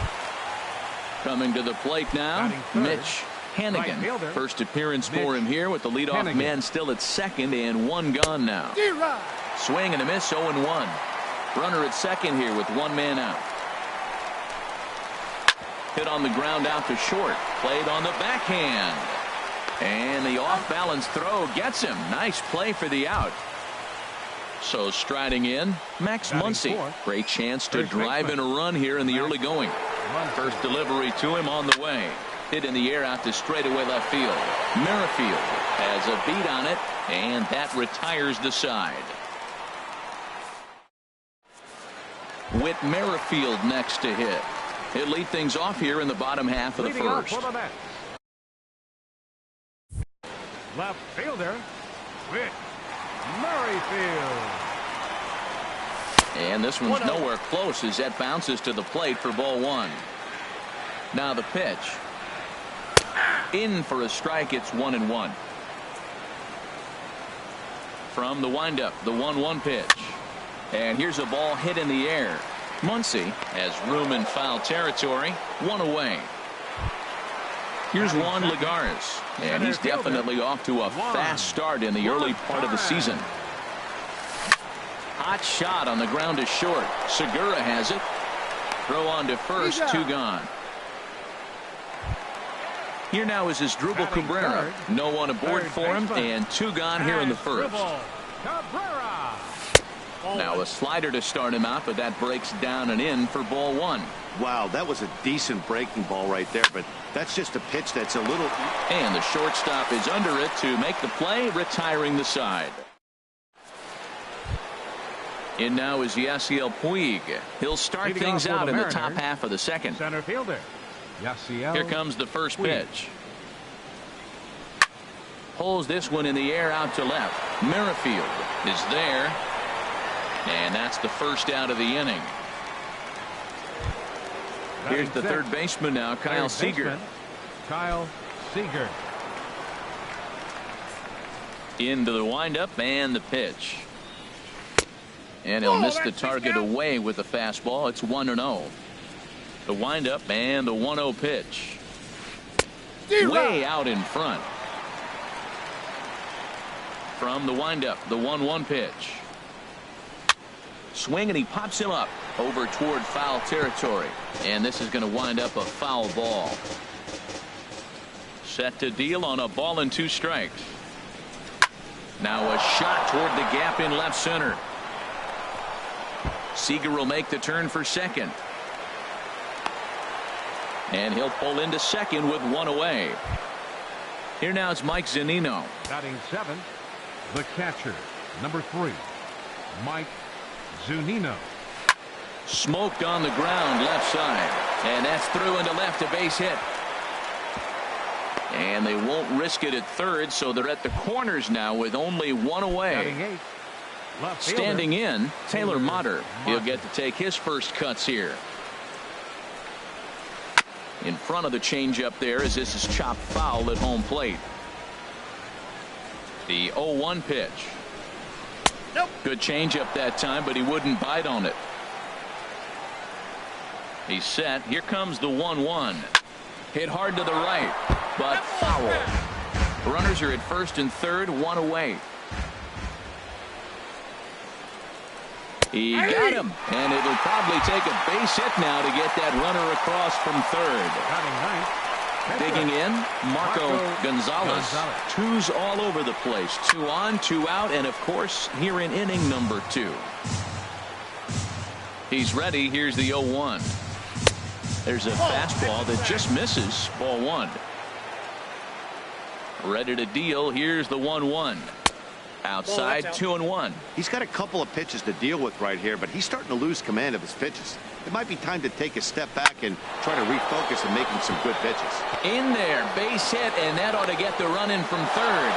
Coming to the plate now, Mitch Hannigan. First appearance for him here with the leadoff man still at second and 1 gone now. Swing and a miss. 0-1. Runner at second here with 1 man out. Hit on the ground out to short. Played on the backhand. And the off-balance throw gets him. Nice play for the out. So striding in, Max Muncy. Great chance to drive in a run here in the early going. First delivery to him on the way. Hit in the air out to straightaway left field. Merrifield has a beat on it, and that retires the side. With Merrifield next to hit. He'll lead things off here in the bottom half of the first. Left fielder, Whit Merrifield. And this one's nowhere close as that bounces to the plate for ball 1. Now the pitch. In for a strike. It's 1-1. From the windup, the 1-1 pitch. And here's a ball hit in the air. Muncy has room in foul territory. 1 away. Here's Juan Lagares, and he's definitely off to a fast start in the early part of the season. Hot shot on the ground to short. Segura has it. Throw on to first. 2 gone. Here now is Asdrubal Cabrera. No one aboard for him, and 2 gone here in the first. Now a slider to start him out, but that breaks down and in for ball 1. Wow, that was a decent breaking ball right there, but that's just a pitch that's a little. And the shortstop is under it to make the play, retiring the side. In now is Yasiel Puig. He'll start things out in the top half of the second. Center fielder, Yasiel. Here comes the first pitch. Pulls this one in the air out to left. Merrifield is there. And that's the first out of the inning. Here's the third baseman now, Kyle Seager. Kyle Seager. Into the windup and the pitch. And he'll miss the target away with the fastball. It's 1-0. The windup and the 1-0 pitch. Way out in front. From the windup, the 1-1 pitch. Swing and he pops him up over toward foul territory. And this is going to wind up a foul ball. Set to deal on a ball and 2 strikes. Now a shot toward the gap in left center. Seager will make the turn for second. And he'll pull into second with 1 away. Here now is Mike Zunino. Batting 7th, the catcher, number 3, Mike Zunino. Smoked on the ground left side. And that's through into left, a base hit. And they won't risk it at third, so they're at the corners now with only 1 away. Standing in, Taylor Motter. He'll get to take his first cuts here. In front of the changeup there as this is chopped foul at home plate. The 0-1 pitch. Good changeup that time, but he wouldn't bite on it. He's set. Here comes the 1-1. Hit hard to the right, but foul. Runners are at first and third, one away. He got him, and it'll probably take a base hit now to get that runner across from third. Digging in, Marco Gonzalez. Twos all over the place. 2 on, 2 out, and of course, here in inning number 2. He's ready. Here's the 0-1. There's a fastball that just misses. Ball 1. Ready to deal. Here's the 1-1. Outside, 2-1. He's got a couple of pitches to deal with right here, but he's starting to lose command of his pitches. It might be time to take a step back and try to refocus and making some good pitches. In there, base hit, and that ought to get the run in from third.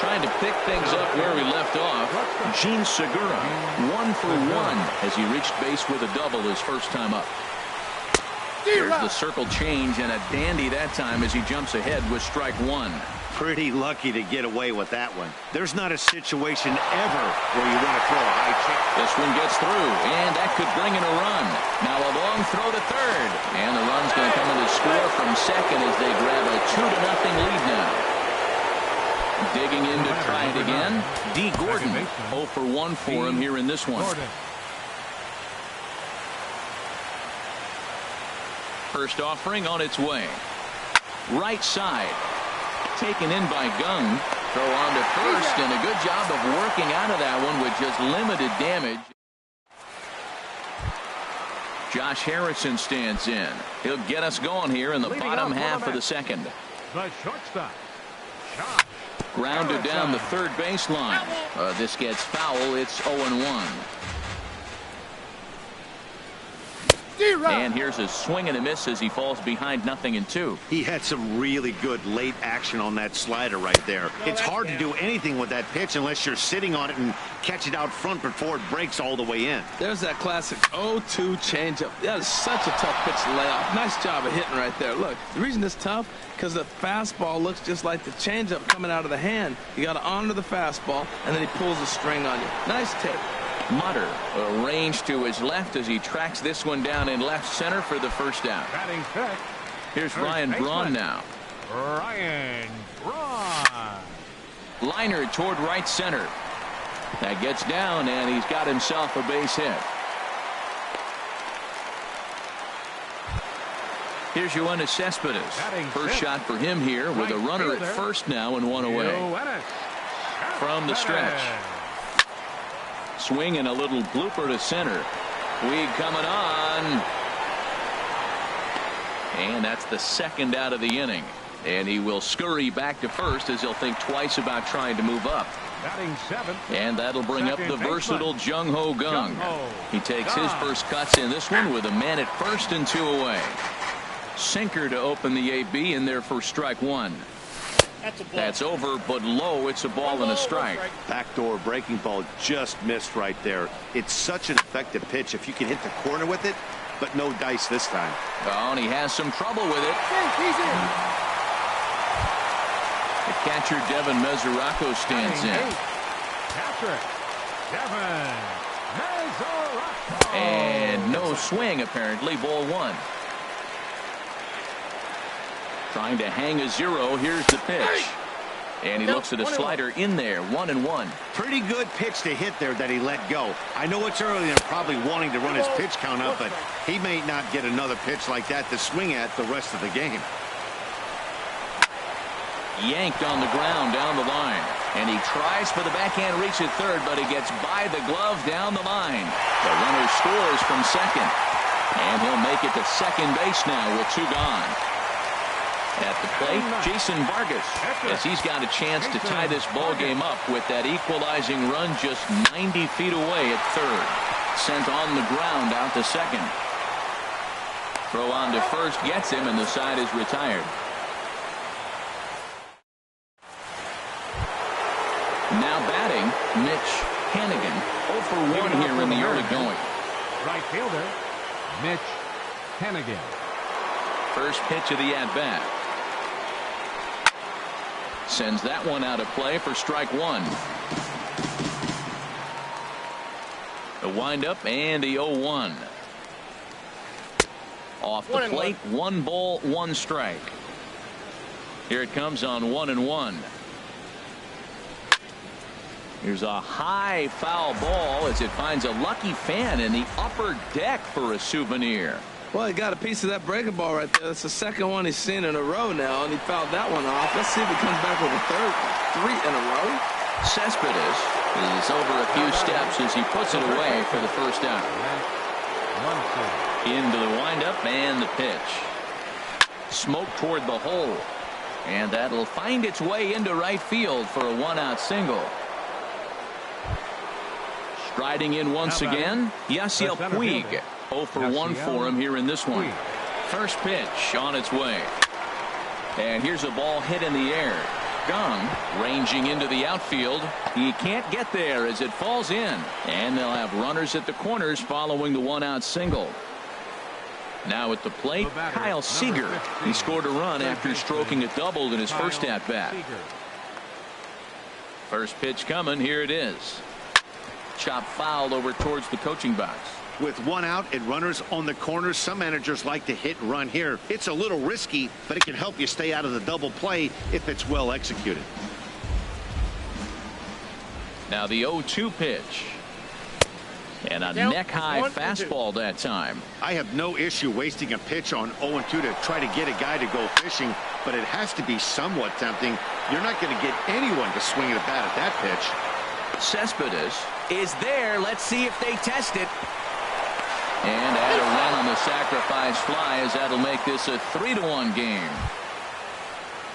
Trying to pick things up where we left off. Gene Segura, 1 for 1 as he reached base with a double his first time up. There's the circle change, and a dandy that time as he jumps ahead with strike 1. Pretty lucky to get away with that one. There's not a situation ever where you want to throw a high change. This one gets through, and that could bring in a run. Now a long throw to third, and the run's going to come in to score from second as they grab a 2-0 lead now. Digging in to try it again. D. Gordon, 0 for 1 for him here in this one. First offering on its way. Right side. Taken in by Gung. Throw on to first, and a good job of working out of that one with just limited damage. Josh Harrison stands in. He'll get us going here in the bottom half of the second. The shortstop. Grounded down the third baseline. This gets foul. It's 0-1. And here's a swing and a miss as he falls behind 0-2. He had some really good late action on that slider right there. It's hard to do anything with that pitch unless you're sitting on it and catch it out front before it breaks all the way in. There's that classic 0-2 changeup. That is such a tough pitch to lay off. Nice job of hitting right there. Look, the reason it's tough because the fastball looks just like the changeup coming out of the hand. You got to honor the fastball, and then he pulls a string on you. Nice take. Mutter arranged to his left as he tracks this one down in left center for the first out. Here's Ryan Braun now. Ryan Braun. Liner toward right center. That gets down, and he's got himself a base hit. Here's Yoenis Cespedes. First shot for him here with a runner at first now and 1 away. From the stretch. Swing and a little blooper to center. Weed coming on. And that's the second out of the inning. And he will scurry back to first as he'll think twice about trying to move up. And that'll bring up the versatile Jung-Ho Gung. He takes his first cuts in this one with a man at first and 2 away. Sinker to open the AB in there for strike 1. That's over, but low. It's a ball and a strike. Backdoor breaking ball just missed right there. It's such an effective pitch if you can hit the corner with it, but no dice this time. Oh, and he has some trouble with it. The catcher, Devin Mesoraco, stands in. And no swing, apparently. Ball 1. Trying to hang a 0. Here's the pitch. And he looks at a slider in there. 1-1. Pretty good pitch to hit there that he let go. I know it's early and probably wanting to run his pitch count up, but he may not get another pitch like that to swing at the rest of the game. Yanked on the ground down the line. And he tries for the backhand reach at third, but he gets by the glove down the line. The runner scores from second. And he'll make it to second base now with 2 gone. At the plate, Jason Vargas, as he's got a chance to tie this ball game up with that equalizing run just 90 feet away at third. Sent on the ground out to second. Throw on to first gets him, and the side is retired. Now batting, Mitch Hannigan, 0 for 1 here in the early going. Right fielder, Mitch Hannigan. First pitch of the at-bat. Sends that one out of play for strike one. The windup and the 0-1. Off the plate, 1 ball, 1 strike. Here it comes on 1-1. Here's a high foul ball as it finds a lucky fan in the upper deck for a souvenir. Well, he got a piece of that breaking ball right there. That's the second one he's seen in a row now, and he fouled that one off. Let's see if he comes back with a third, 3 in a row. Cespedes is over a few steps as he puts it away for the first out. Into the windup and the pitch. Smoke toward the hole. And that'll find its way into right field for a 1-out single. Striding in once again, Yasiel Puig. 0 for 1 for him here in this one. First pitch on its way. And here's a ball hit in the air. Gone, ranging into the outfield. He can't get there as it falls in. And they'll have runners at the corners following the 1-out single. Now at the plate, Kyle Seager. He scored a run after stroking a double in his first at-bat. First pitch coming. Here it is. Chop foul over towards the coaching box. With 1 out and runners on the corners, some managers like to hit and run here. It's a little risky, but it can help you stay out of the double play if it's well executed. Now the 0-2 pitch. And a neck-high fastball that time. I have no issue wasting a pitch on 0-2 to try to get a guy to go fishing, but it has to be somewhat tempting. You're not going to get anyone to swing at a bat at that pitch. Cespedes is there. Let's see if they test it. And add a run on the sacrifice fly as that'll make this a 3-1 game.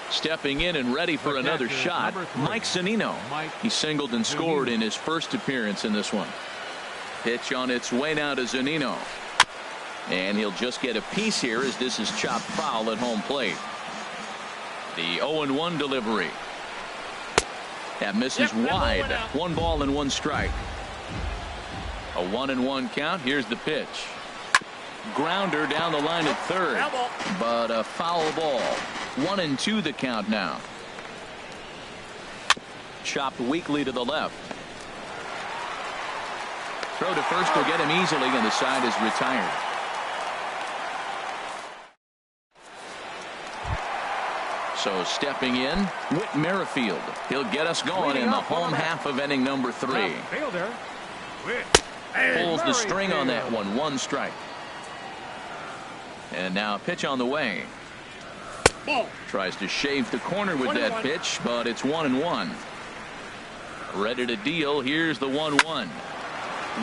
Stepping in and ready for another shot, Mike Zunino. He singled and scored in his first appearance in this one. Pitch on its way now to Zunino. And he'll just get a piece here as this is chopped foul at home plate. The 0-1 delivery. That misses wide. 1 ball and 1 strike. A 1-1 count. Here's the pitch. Grounder down the line at third. But a foul ball. 1-2 the count now. Chopped weakly to the left. Throw to first will get him easily, and the side is retired. So stepping in, Whit Merrifield. He'll get us going in the home half of inning number 3. Pulls the string on that one. 1 strike. And now a pitch on the way. Tries to shave the corner with that pitch, but it's 1-1. Ready to deal. Here's the 1-1.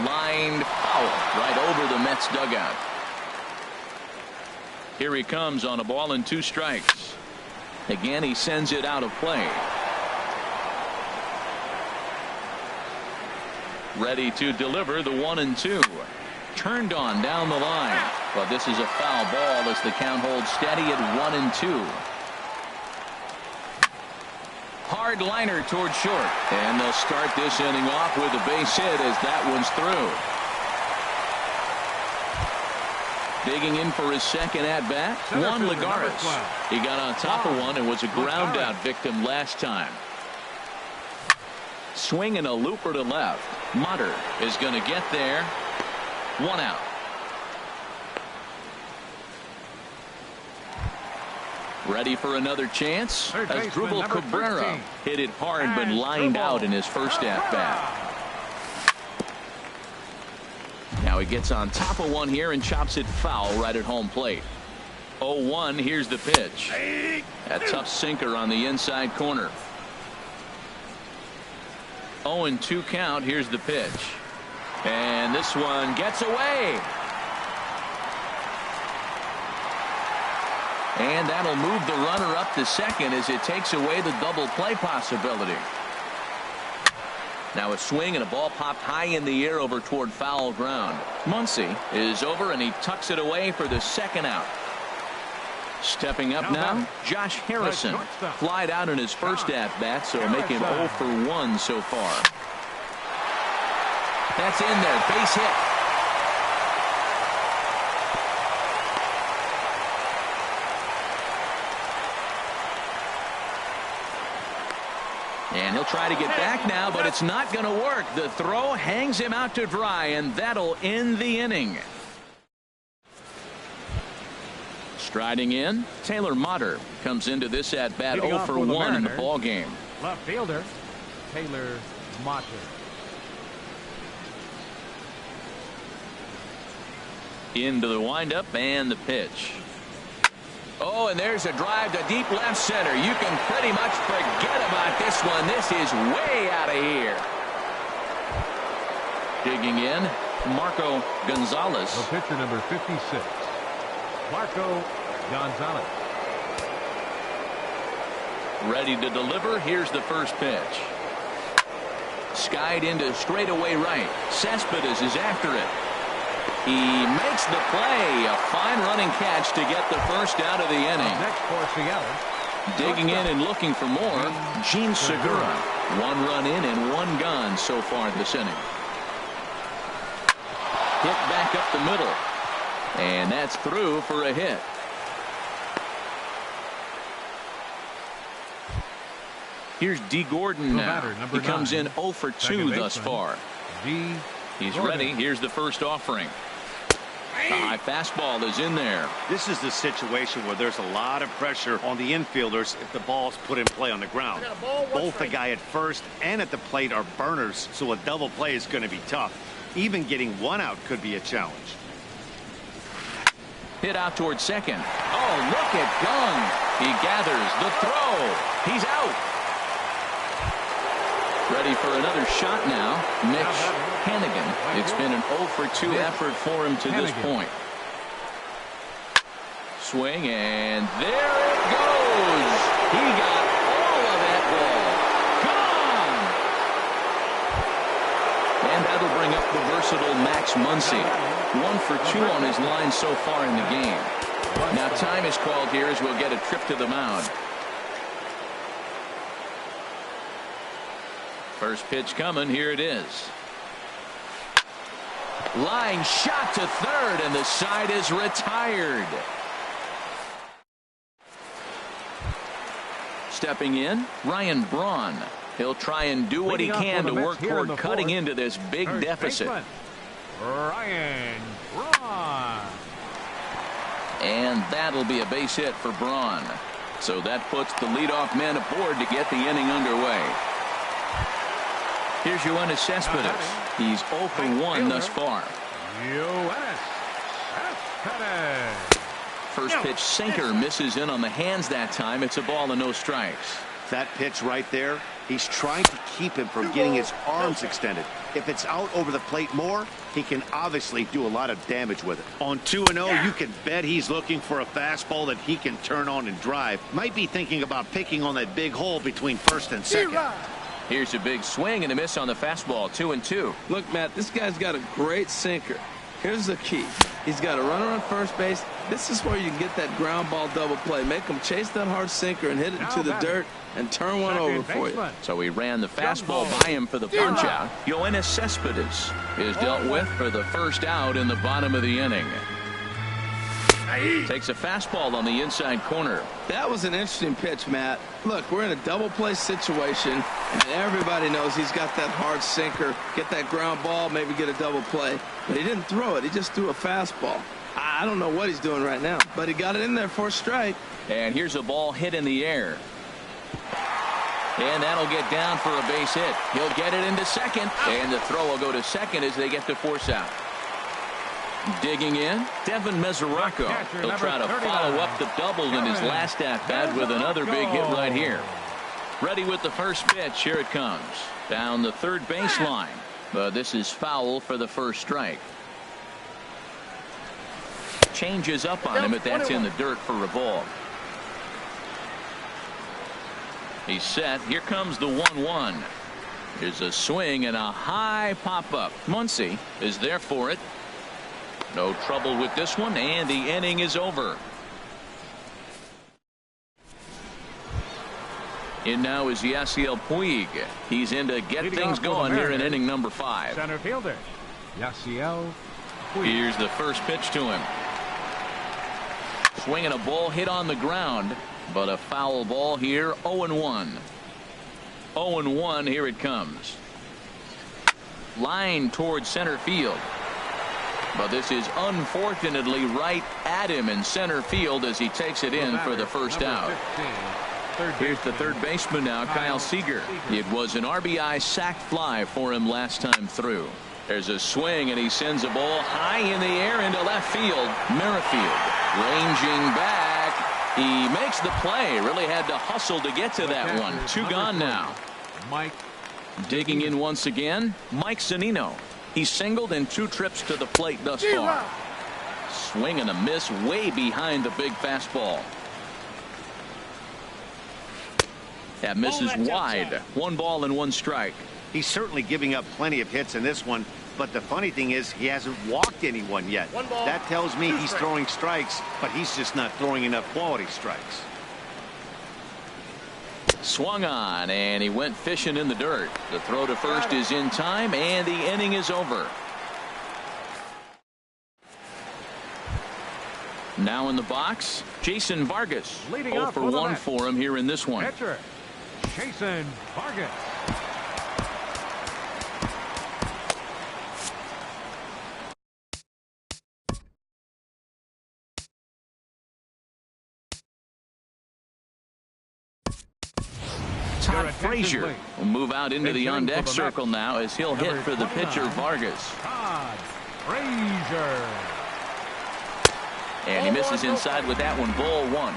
Lined foul right over the Mets dugout. Here he comes on a ball and 2 strikes. Again, he sends it out of play. Ready to deliver the 1-2. Turned on down the line. But this is a foul ball as the count holds steady at 1-2. Hard liner toward short. And they'll start this inning off with a base hit as that one's through. Digging in for his second at-bat, Juan Lagares. He got on top of one and was a ground-out victim last time. Swinging a looper to left. Mutter is going to get there. 1 out. Ready for another chance? Asdrubal Cabrera hit it hard but lined out in his first at-bat. Now he gets on top of one here and chops it foul right at home plate. 0-1. Here's the pitch. A tough sinker on the inside corner. 0-2 count. Here's the pitch. And this one gets away. And that'll move the runner up to second as it takes away the double play possibility. Now a swing and a ball popped high in the air over toward foul ground. Muncy is over and he tucks it away for the second out. Stepping up now, Josh Harrison. Flied out in his first at-bat, so make him 0 for 1 so far. That's in there, base hit. And he'll try to get back now, but it's not going to work. The throw hangs him out to dry, and that'll end the inning. Striding in, Taylor Motter comes into this at bat 0 for 1 in the ball game. Left fielder, Taylor Motter. Into the windup and the pitch. Oh, and there's a drive to deep left center. You can pretty much forget about this one. This is way out of here. Digging in, Marco Gonzalez. The pitcher, number 56, Marco Gonzalez. Ready to deliver. Here's the first pitch. Skied into straightaway right. Cespedes is after it. He makes the play. A fine running catch to get the first out of the inning. Next for Seattle. Digging in and looking for more, Gene Segura. 1 run in and 1 gone so far this inning. Hit back up the middle. And that's through for a hit. Here's D. Gordon now. He comes in 0 for 2 thus far. He's ready. Here's the first offering. The high fastball is in there. This is the situation where there's a lot of pressure on the infielders if the ball's put in play on the ground. Both the guy at first and at the plate are burners, so a double play is going to be tough. Even getting 1 out could be a challenge. Hit out towards second. Oh, look at Gung. He gathers the throw. He's out. Ready for another shot now, Mitch Hennigan. It's been an 0 for 2 effort for him to this point. Swing, and there it goes. He got all of that ball. Gone. And that'll bring up the versatile Max Muncy. 1 for 2 on his line so far in the game. Now time is called here as we'll get a trip to the mound. First pitch coming. Here it is. Line shot to third, and the side is retired. Stepping in, Ryan Braun. He'll try and do what he can to work toward cutting into this big deficit. Ryan Braun. And that'll be a base hit for Braun. So that puts the leadoff man aboard to get the inning underway. Here's Yoenis Cespedes. He's 0 for 1 thus far. Yoenis Cespedes. First pitch sinker misses in on the hands that time. It's a ball and no strikes. That pitch right there, he's trying to keep him from getting his arms extended. If it's out over the plate more, he can obviously do a lot of damage with it. On 2-0, you can bet he's looking for a fastball that he can turn on and drive. Might be thinking about picking on that big hole between first and second. Here's a big swing and a miss on the fastball. 2-2. Look, Matt, this guy's got a great sinker. Here's the key. He's got a runner on first base. This is where you can get that ground ball double play. Make him chase that hard sinker and hit it into the dirt and turn one over for you. So he ran the fastball by him for the punch out. Yoenis Cespedes is dealt with for the first out in the bottom of the inning. Takes a fastball on the inside corner. That was an interesting pitch, Matt. Look, we're in a double play situation, and everybody knows he's got that hard sinker. Get that ground ball, maybe get a double play. But he didn't throw it. He just threw a fastball. I don't know what he's doing right now, but he got it in there for a strike. And here's a ball hit in the air. And that'll get down for a base hit. He'll get it into second, and the throw will go to second as they get the force out. Digging in, Devin Mesoraco. He'll try to follow up the double in his last at-bat with another big hit right here. Ready with the first pitch. Here it comes. Down the third baseline. But this is foul for the first strike. Changes up on him, but that's in the dirt for a ball. He's set. Here comes the 1-1. Here's a swing and a high pop-up. Muncy is there for it. No trouble with this one, and the inning is over. In now is Yasiel Puig. He's in to get things going here in inning number 5. Center fielder, Yasiel Puig. Here's the first pitch to him. Swinging a ball hit on the ground, but a foul ball here, 0-1. 0-1. Here it comes. Line towards center field. But this is unfortunately right at him in center field as he takes it in for the first out. Here's the third baseman now, Kyle Seager. It was an RBI sac fly for him last time through. There's a swing, and he sends a ball high in the air into left field. Merrifield ranging back. He makes the play. Really had to hustle to get to that one. 2 gone now. Mike. Digging in once again, Mike Zunino. He's singled in 2 trips to the plate thus far. Swing and a miss way behind the big fastball. That misses wide. 1 ball and 1 strike. He's certainly giving up plenty of hits in this one, but the funny thing is he hasn't walked anyone yet. That tells me he's throwing strikes, but he's just not throwing enough quality strikes. Swung on, and he went fishing in the dirt. The throw to first is in time, and the inning is over. Now in the box, Jason Vargas. 0 for 1 for him here in this one. Pitcher, Jason Vargas. Todd Frazier will move out into the on-deck circle now as he'll hit for the pitcher Vargas. Todd Frazier. And he misses inside with that one. Ball 1.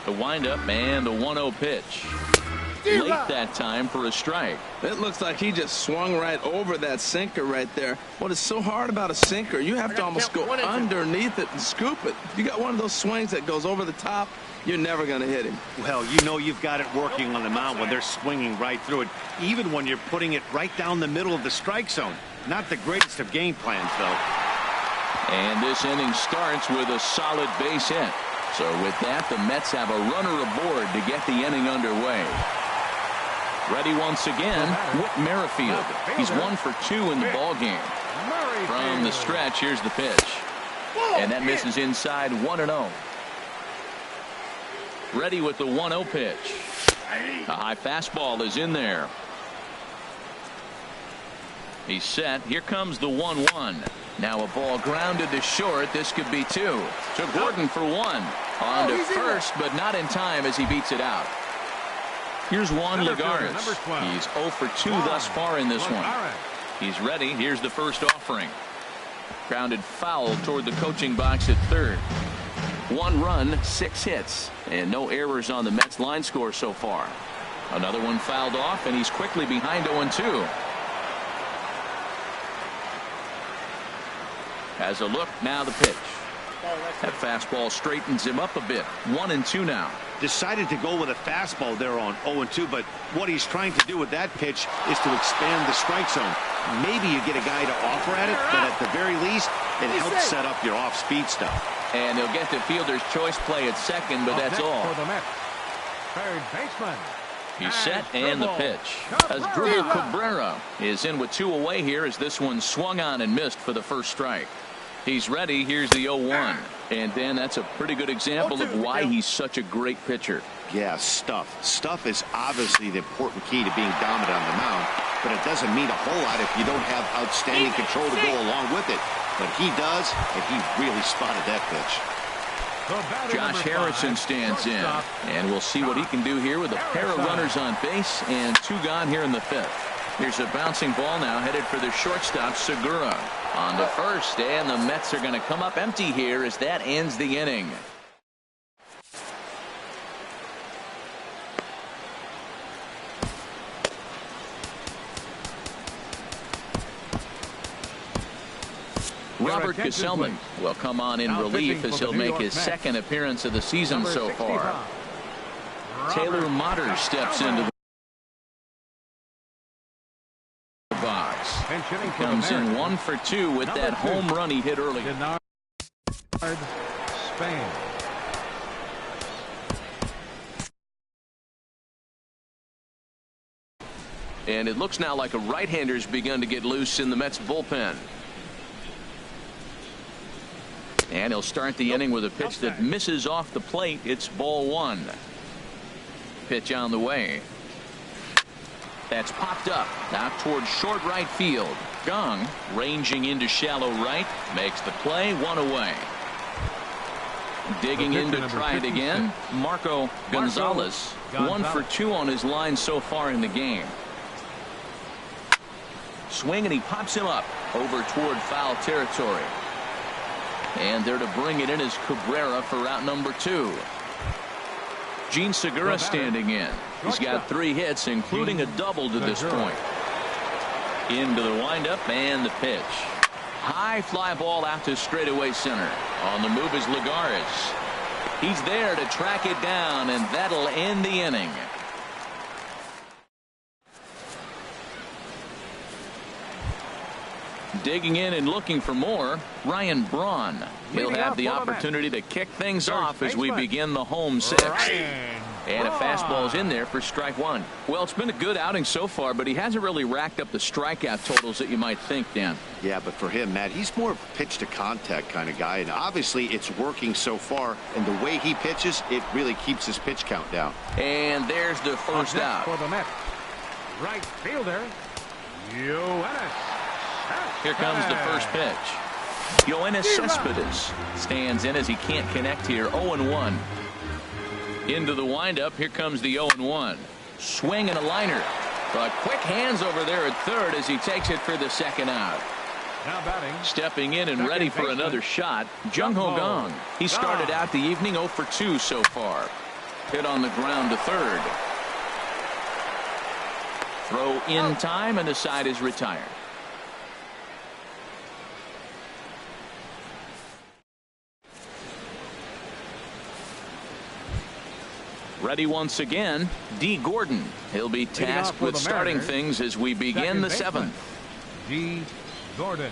The windup and the 1-0 pitch. Late that time for a strike. It looks like he just swung right over that sinker right there. What is so hard about a sinker, you have to almost go underneath it and scoop it. You got one of those swings that goes over the top, you're never going to hit him. Well, you know you've got it working on the mound when they're swinging right through it, even when you're putting it right down the middle of the strike zone. Not the greatest of game plans, though. And this inning starts with a solid base hit. So with that, the Mets have a runner aboard to get the inning underway. Ready once again, Whit Merrifield. He's 1 for 2 in the ball game. From the stretch, here's the pitch. And that misses inside 1-0. Ready with the 1-0 pitch. A high fastball is in there. He's set. Here comes the 1-1. Now a ball grounded to short. This could be 2. To Gordon for 1. On to first, but not in time as he beats it out. Here's Juan Lagares. He's 0 for 2 thus far in this one. He's ready. Here's the first offering. Grounded foul toward the coaching box at third. 1 run, 6 hits, and no errors on the Mets line score so far. Another one fouled off, and he's quickly behind 0-2. As a look, now the pitch. That fastball straightens him up a bit. 1-2 now. Decided to go with a fastball there on 0-2, but what he's trying to do with that pitch is to expand the strike zone. Maybe you get a guy to offer at it, but at the very least, it helps set up your off-speed stuff. And he'll get the fielder's choice play at second, but that's all. For the Mets, third baseman. He's set and the pitch. Asdrubal Cabrera is in with 2 away here as this one swung on and missed for the first strike. He's ready. Here's the 0-1. And then that's a pretty good example of why he's such a great pitcher. Yeah, stuff. Stuff is obviously the important key to being dominant on the mound, but it doesn't mean a whole lot if you don't have outstanding control to go along with it. But he does, and he really spotted that pitch. Josh Harrison stands in, and we'll see what he can do here with a pair of runners on base and 2 gone here in the 5th. Here's a bouncing ball now headed for the shortstop, Segura. On to first, and the Mets are going to come up empty here as that ends the inning. Robert Gesellman will come on in relief as he'll make his second appearance of the season so far. Taylor Motter steps into the box. He comes in 1 for 2 with that home run he hit early. Spain. And it looks now like a right-hander's begun to get loose in the Mets bullpen. And he'll start the inning with a pitch that misses off the plate. It's ball 1. Pitch on the way. That's popped up. Out towards short right field. Gong ranging into shallow right. Makes the play. One away. Digging in to try it again. Marco Gonzalez. 1 for 2 on his line so far in the game. Swing, and he pops him up over toward foul territory. And there to bring it in is Cabrera for out number 2. Gene Segura standing in. He's got 3 hits, including a double to this point. Into the windup and the pitch. High fly ball out to straightaway center. On the move is Lagares. He's there to track it down, and that'll end the inning. Digging in and looking for more, Ryan Braun. He'll have the opportunity to kick things off as we begin the home 6. And a fastball's in there for strike 1. Well, it's been a good outing so far, but he hasn't really racked up the strikeout totals that you might think, Dan. Yeah, but for him, Matt, he's more of a pitch to contact kind of guy, and obviously it's working so far, and the way he pitches, it really keeps his pitch count down. And there's the first out. For the Mets, right fielder, Yoenis. Here comes the first pitch. Yoenis Cespedes stands in as he can't connect here. 0-1. Into the windup. Here comes the 0-1. Swing and a liner. But quick hands over there at third as he takes it for the second out. Now batting. Stepping in and ready for another shot, Jung-Ho Kang. He started out the evening 0 for 2 so far. Hit on the ground to third. Throw in time, and the side is retired. Ready once again, D. Gordon. He'll be tasked with starting things as we begin the 7th. D. Gordon.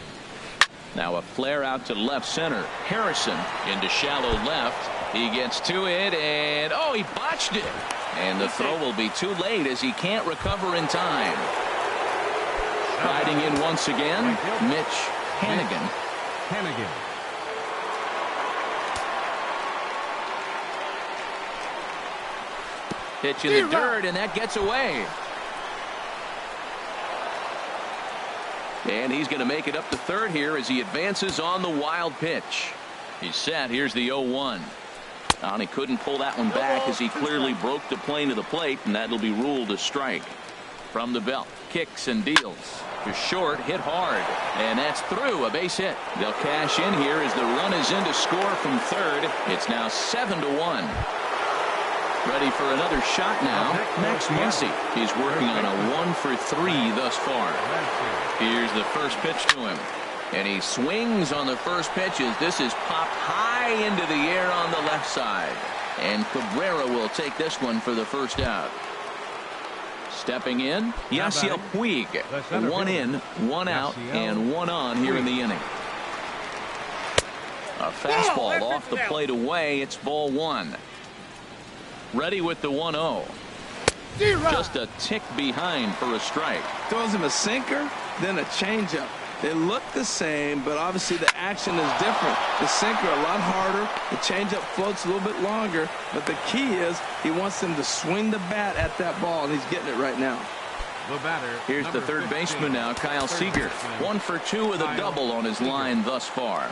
Now a flare out to left center. Harrison into shallow left. He gets to it, and oh, he botched it. And the throw will be too late as he can't recover in time. Riding in once again, Mitch Hannigan. Pitch in the dirt, and that gets away. And he's going to make it up to third here as he advances on the wild pitch. He's set. Here's the 0-1. And he couldn't pull that one back as he clearly broke the plane of the plate, and that'll be ruled a strike. From the belt, kicks and deals. To short, hit hard, and that's through. A base hit. They'll cash in here as the run is in to score from third. It's now 7-1. Ready for another shot now, Max Muncy. He's working on a 1 for 3 thus far. Here's the first pitch to him. And he swings on the first pitch as this is popped high into the air on the left side. And Cabrera will take this one for the first out. Stepping in, Yasiel Puig. 1 in, 1 out, and 1 on here in the inning. A fastball off the plate away. It's ball 1. Ready with the 1-0. Just a tick behind for a strike. Throws him a sinker, then a changeup. They look the same, but obviously the action is different. The sinker a lot harder. The changeup floats a little bit longer. But the key is he wants him to swing the bat at that ball, and he's getting it right now. The batter. Here's the third baseman now, Kyle Seager. 1 for 2 with a double on his line thus far.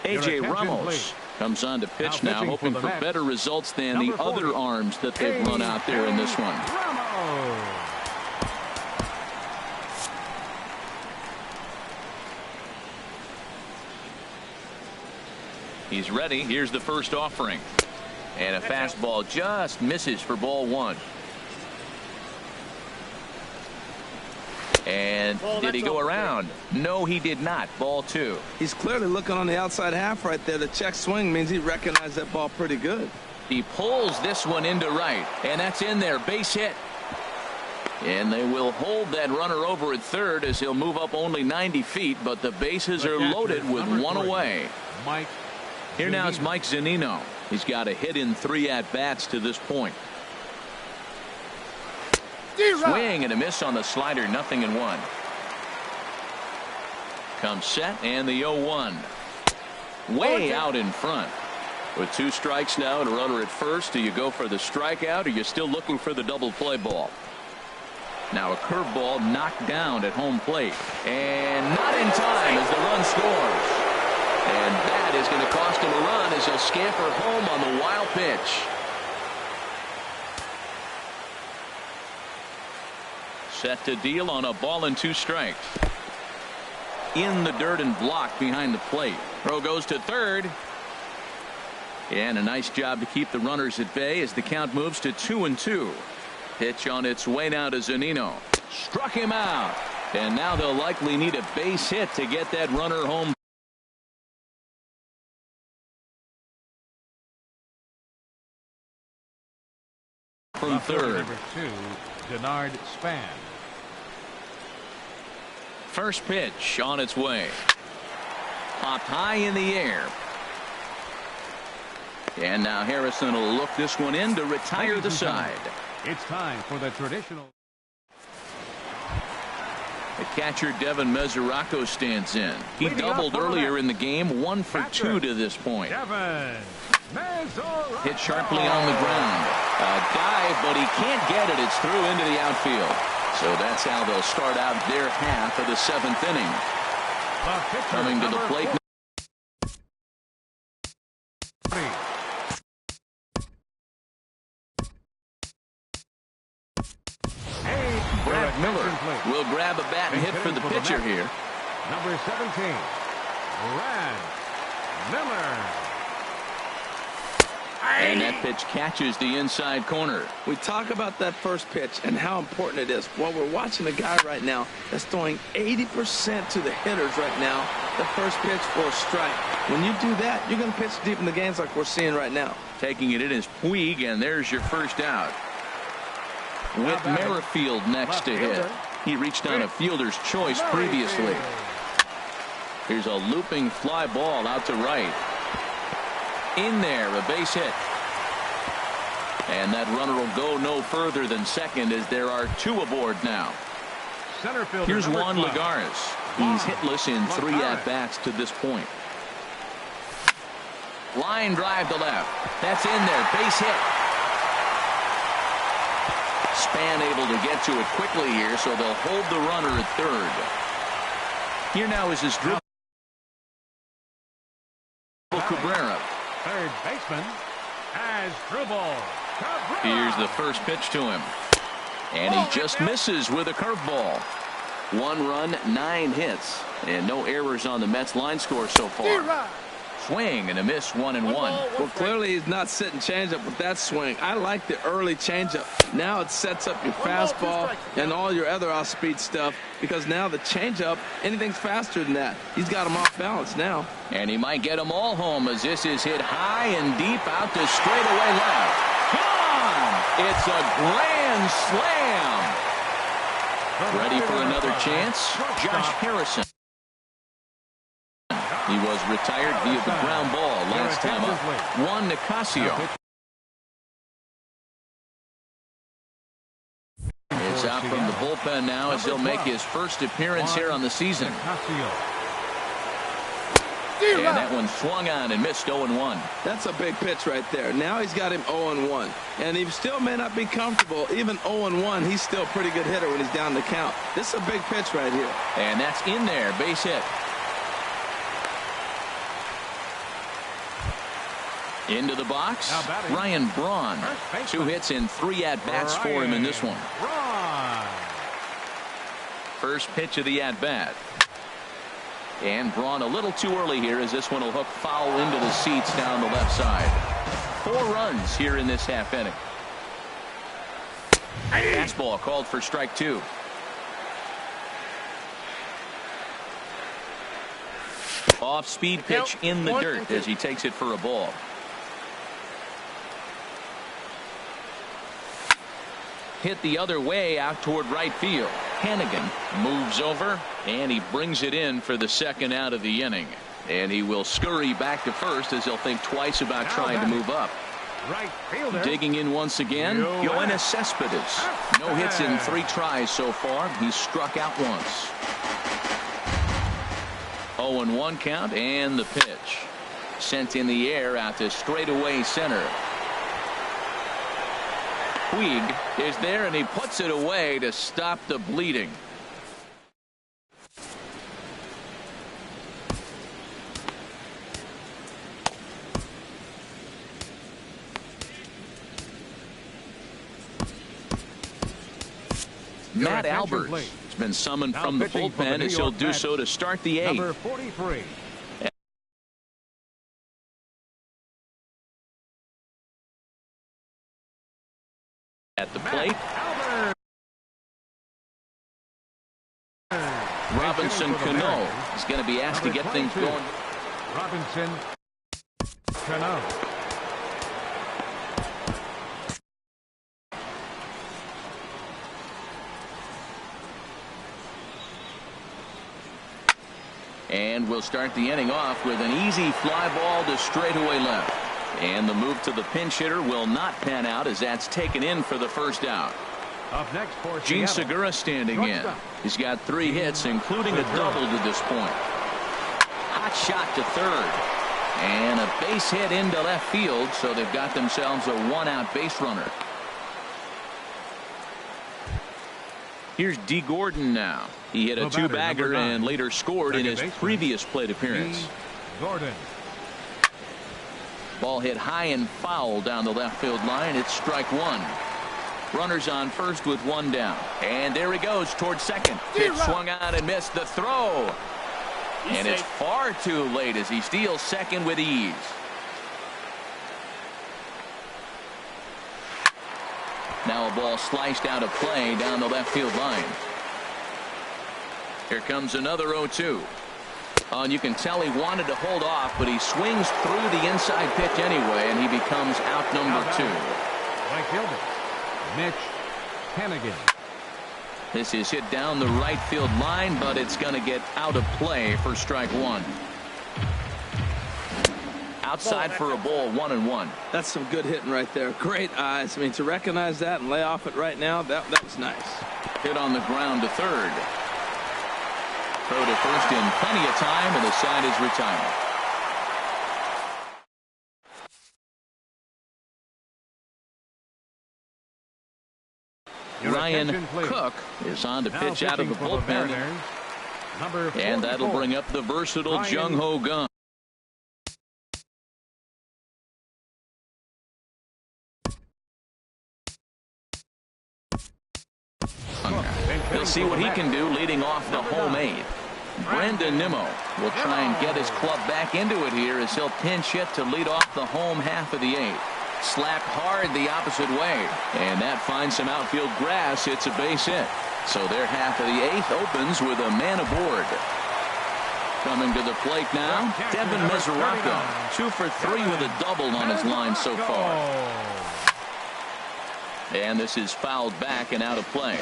A.J. Ramos comes on to pitch now, hoping for better results than the other arms that they've run out there in this one. He's ready. Here's the first offering. And a fastball just misses for ball 1. And did he go around? No, he did not. Ball 2. He's clearly looking on the outside half right there. The check swing means he recognized that ball pretty good. He pulls this one into right, and that's in there. Base hit. And they will hold that runner over at third as he'll move up only 90 feet, but the bases are loaded with 1 away. Here now is Mike Zunino. He's got a hit in 3 at-bats to this point. Swing and a miss on the slider, 0-1. Comes set, and the 0-1. Way out in front. With 2 strikes now and a runner at first, do you go for the strikeout, or are you still looking for the double play ball? Now a curveball knocked down at home plate. And not in time as the run scores. And that is going to cost him a run as he'll scamper home on the wild pitch. Set to deal on a ball and 2 strikes. In the dirt and blocked behind the plate. Throw goes to third. And a nice job to keep the runners at bay as the count moves to 2-2. Pitch on its way now to Zunino. Struck him out. And now they'll likely need a base hit to get that runner home. From third. Number 2, Denard Span. First pitch on its way. Popped high in the air. And now Harrison will look this one in to retire the side. It's time for the traditional. The catcher Devin Mesoraco stands in. He doubled earlier in the game, 1 for 2 to this point. Hit sharply on the ground. A dive, but he can't get it. It's through into the outfield. So that's how they'll start out their half of the 7th inning. Coming to the plate. Brett Miller will grab a bat and hit for the pitcher here. Number 17, Brad Miller. And that pitch catches the inside corner. We talk about that first pitch and how important it is. Well, we're watching a guy right now that's throwing 80% to the hitters right now. The first pitch for a strike. When you do that, you're going to pitch deep in the games like we're seeing right now. Taking it in is Puig, and there's your first out. With Merrifield next to hit. He reached on a fielder's choice previously. Here's a looping fly ball out to right. In there, a base hit. And that runner will go no further than second as there are 2 aboard now. Here's Juan Lagares. He's hitless in 3 at-bats to this point. Line drive to left. That's in there. Base hit. Span able to get to it quickly here, so they'll hold the runner at third. Here now is his dribble. Cabrera. Third baseman has Dribble. Here's the first pitch to him. And he just misses with a curveball. 1 run, 9 hits, and no errors on the Mets line score so far. Swing and a miss, 1-1. Well, clearly he's not sitting changeup with that swing. I like the early changeup. Now it sets up your fastball and all your other off-speed stuff, because now the changeup, anything's faster than that. He's got him off balance now. And he might get them all home as this is hit high and deep out to straightaway left. Gone! It's a grand slam. Ready for another chance? Josh Harrison. He was retired via the ground ball last time up. Juan Nicasio is out from the bullpen now as he'll make his first appearance here on the season. And that one swung on and missed 0-1. That's a big pitch right there. Now he's got him 0-1. And he still may not be comfortable. Even 0-1, he's still a pretty good hitter when he's down the count. This is a big pitch right here. And that's in there. Base hit. Into the box, Ryan Braun. 2 hits and 3 at-bats for him in this one. First pitch of the at-bat. And Braun a little too early here as this one will hook foul into the seats down the left side. 4 runs here in this half inning. Fastball called for strike 2. Off-speed pitch in the dirt as he takes it for a ball. Hit the other way out toward right field. Hannigan moves over and he brings it in for the second out of the inning. And he will scurry back to first as he'll think twice about trying to move up. Right fielder. Digging in once again, Yoenis Cespedes. No hits in 3 tries so far. He's struck out once. 0-1 count and the pitch. Sent in the air out to straightaway center. Puig is there, and he puts it away to stop the bleeding. Matt Albert has been summoned from the bullpen, as he'll do so to start the eighth. Number 43. At the plate, Robinson Cano is going to be asked to get things going. Robinson Cano. And we'll start the inning off with an easy fly ball to straightaway left. And the move to the pinch hitter will not pan out, as that's taken in for the first out. Up next for Gene Seattle. Segura standing in. He's got 3 hits, including a double to this point. Hot shot to third. And a base hit into left field, so they've got themselves a 1-out base runner. Here's D. Gordon now. He hit a 2-bagger and later scored in his previous plate appearance. Gordon. Ball hit high and foul down the left field line. It's strike 1. Runners on first with 1 down. And there he goes towards second. It swung out and missed the throw. And it's far too late as he steals second with ease. Now a ball sliced out of play down the left field line. Here comes another 0-2. And you can tell he wanted to hold off, but he swings through the inside pitch anyway, and he becomes out number 2. Right fielder, Mitch Hennigan. This is hit down the right field line, but it's going to get out of play for strike 1. Outside for a ball, 1-1. That's some good hitting right there. Great eyes. I mean, to recognize that and lay off it right now, that was nice. Hit on the ground to third. Throw to first in plenty of time, and the side is retired. Ryan Cook is on to pitch out of the bullpen. And that'll bring up the versatile Jung Ho Gun. We'll see what he can do leading off the home 8th. Brandon Nimmo will try and get his club back into it here as he'll pinch hit to lead off the home half of the 8th. Slapped hard the opposite way, and that finds some outfield grass. It's a base hit. So their half of the 8th opens with a man aboard. Coming to the plate now, Devin Mesoraco, 2 for 3 with a double on his line so far. And this is fouled back and out of play.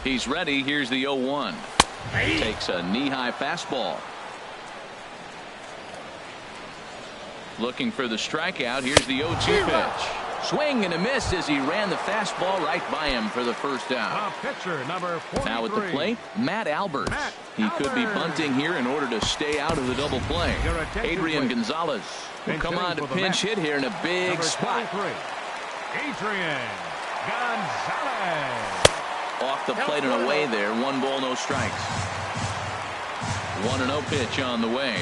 He's ready. Here's the 0-1. Takes a knee-high fastball. Looking for the strikeout. Here's the 0-2 pitch. Swing and a miss as he ran the fastball right by him for the first out. Now at the plate, Matt Albert. He could be bunting here in order to stay out of the double play. Adrian Gonzalez will come on to pinch hit here in a big spot. Adrian Gonzalez. Off the plate and away there. 1 ball, no strikes. 1-0 pitch on the way.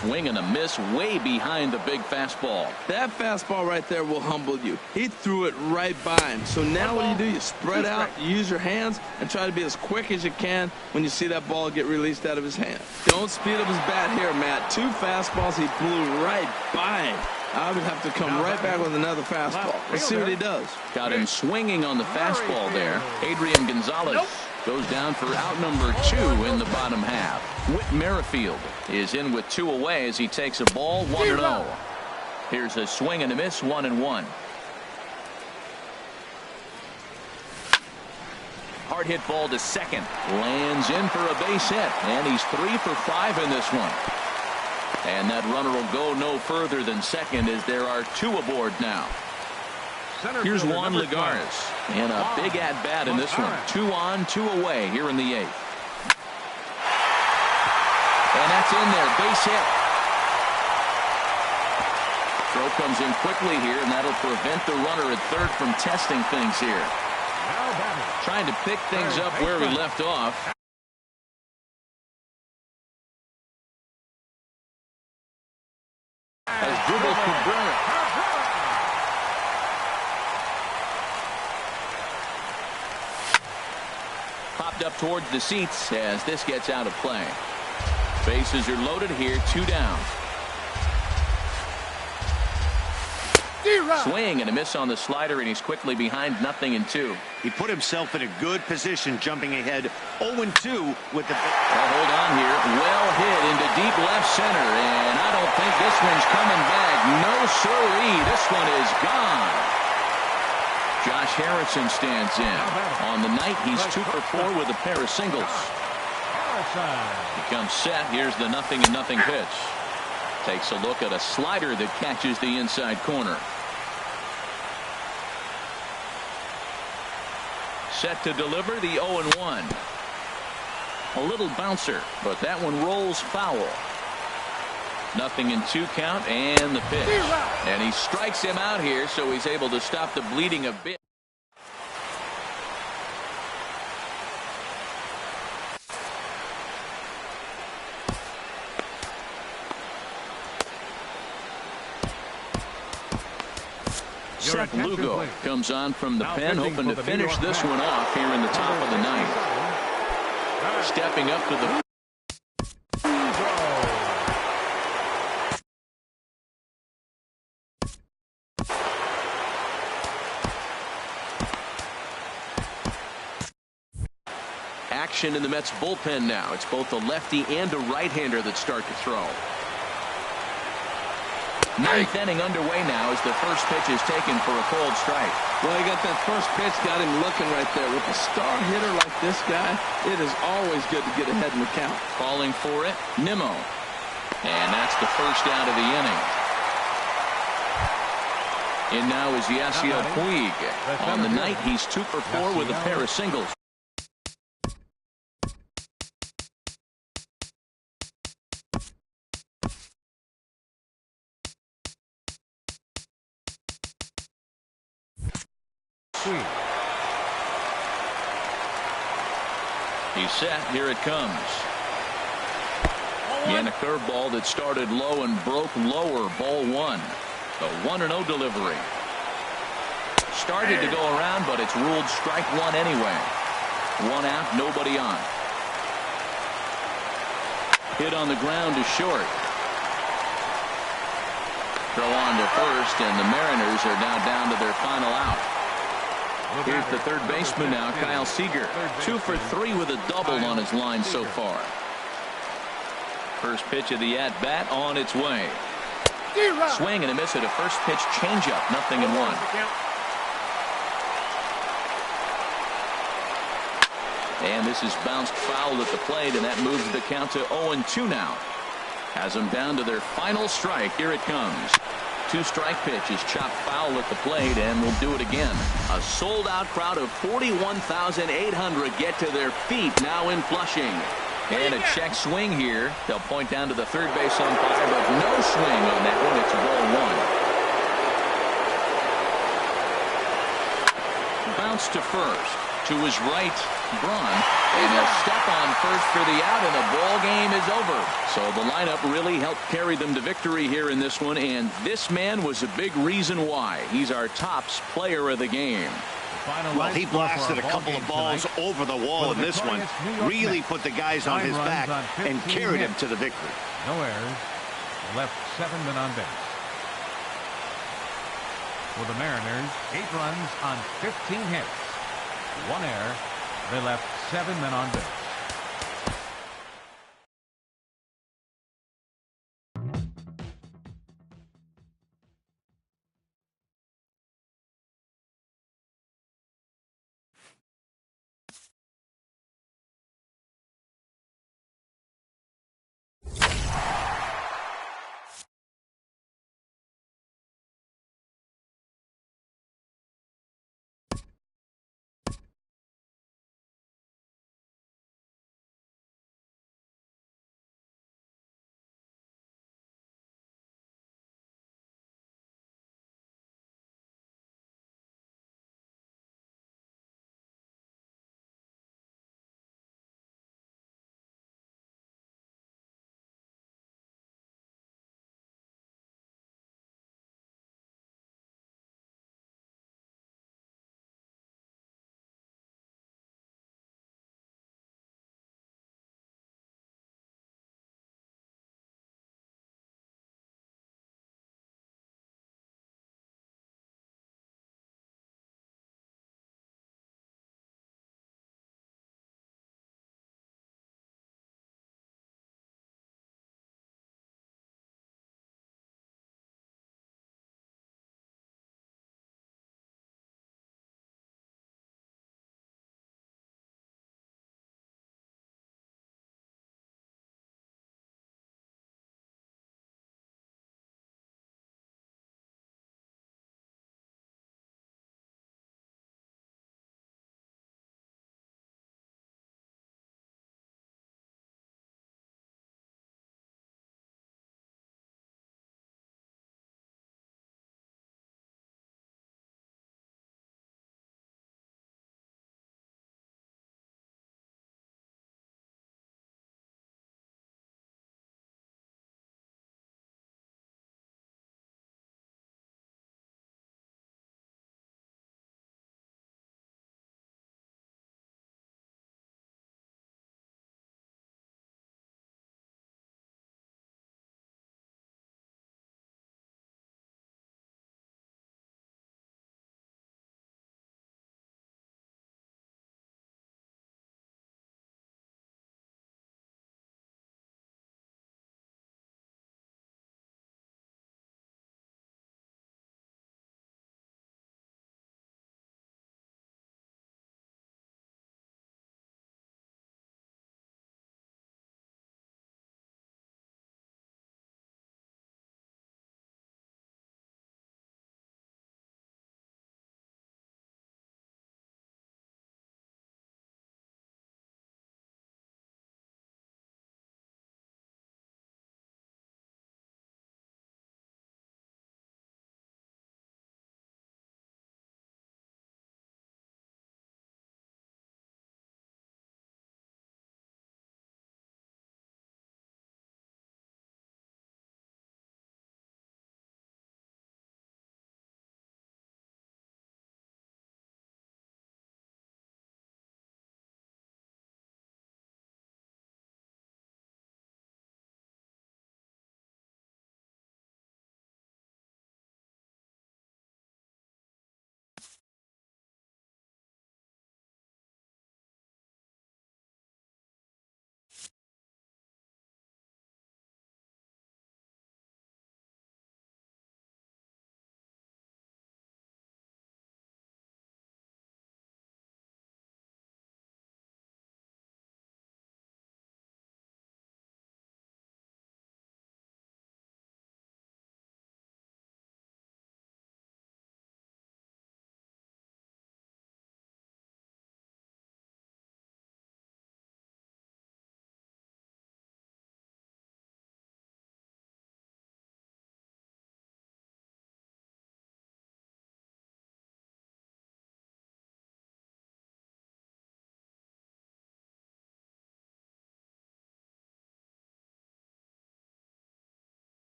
Swing and a miss way behind the big fastball. That fastball right there will humble you. He threw it right by him. So now what do? You spread out, you use your hands, and try to be as quick as you can when you see that ball get released out of his hand. Don't speed up his bat here, Matt. 2 fastballs he blew right by him. I would have to come right back with another fastball. Let's see what he does. Got him swinging on the fastball there. Adrian Gonzalez goes down for out number 2 in the bottom half. Whit Merrifield is in with 2 away as he takes a ball, 1-0. Here's a swing and a miss, 1-1. Hard hit ball to second. Lands in for a base hit. And he's 3 for 5 in this one. And that runner will go no further than second as there are 2 aboard now. Here's Juan Lagares. And a big at-bat in this one. 2 on, 2 away here in the 8th. And that's in there. Base hit. Throw comes in quickly here, and that'll prevent the runner at third from testing things here. Trying to pick things up where he left off. As dribbles Cabrera. Popped up towards the seats as this gets out of play. Bases are loaded here, 2 down. Swing and a miss on the slider, and he's quickly behind 0-2. He put himself in a good position, jumping ahead 0-2 with the... Well, hold on here. Well hit into deep left center, and I don't think this one's coming back. No siree. This one is gone. Josh Harrison stands in. On the night, he's 2 for 4 with a pair of singles. He comes set. Here's the 0-0 pitch. Takes a look at a slider that catches the inside corner. Set to deliver the 0-1. A little bouncer, but that one rolls foul. 0-2 count, and the pitch. And he strikes him out here, so he's able to stop the bleeding a bit. Seth Lugo comes on from the pen, hoping to finish this one off here in the top of the ninth. Stepping up to the... Action in the Mets bullpen now. It's both a lefty and a right-hander that start to throw. 9th inning underway now as the first pitch is taken for a cold strike. Well, he got that first pitch, got him looking right there. With a star hitter like this guy, it is always good to get ahead in the count. Calling for it, Nimmo. And that's the first out of the inning. In now is Yasiel Puig. On the night, he's 2 for 4 with a pair of singles. He's set. Here it comes. And a curveball that started low and broke lower. Ball 1. A 1-0 delivery. Started to go around, but it's ruled strike 1 anyway. 1 out, nobody on. Hit on the ground is short. Throw on to first, and the Mariners are now down to their final out. Here's the third baseman now, Kyle Seager. 2 for 3 with a double on his line so far. First pitch of the at-bat on its way. Swing and a miss at a first pitch changeup. 0-1. And this is bounced foul at the plate, and that moves the count to 0-2 now. Has them down to their final strike. Here it comes. 2-strike pitch is chopped foul at the plate, and we'll do it again. A sold-out crowd of 41,800 get to their feet now in Flushing. And a check swing here. They'll point down to the third base umpire, but no swing on that one. It's ball 1. Bounce to first. To his right, Braun, and he'll step on first for the out, and the ball game is over. So the lineup really helped carry them to victory here in this one, and this man was a big reason why. He's our tops player of the game. Well, he blasted a couple of balls over the wall in this one. Really put the guys on his back and carried him to the victory. No errors. Left 7 men on base. For the Mariners, 8 runs on 15 hits. 1 error. They left 7 men on base.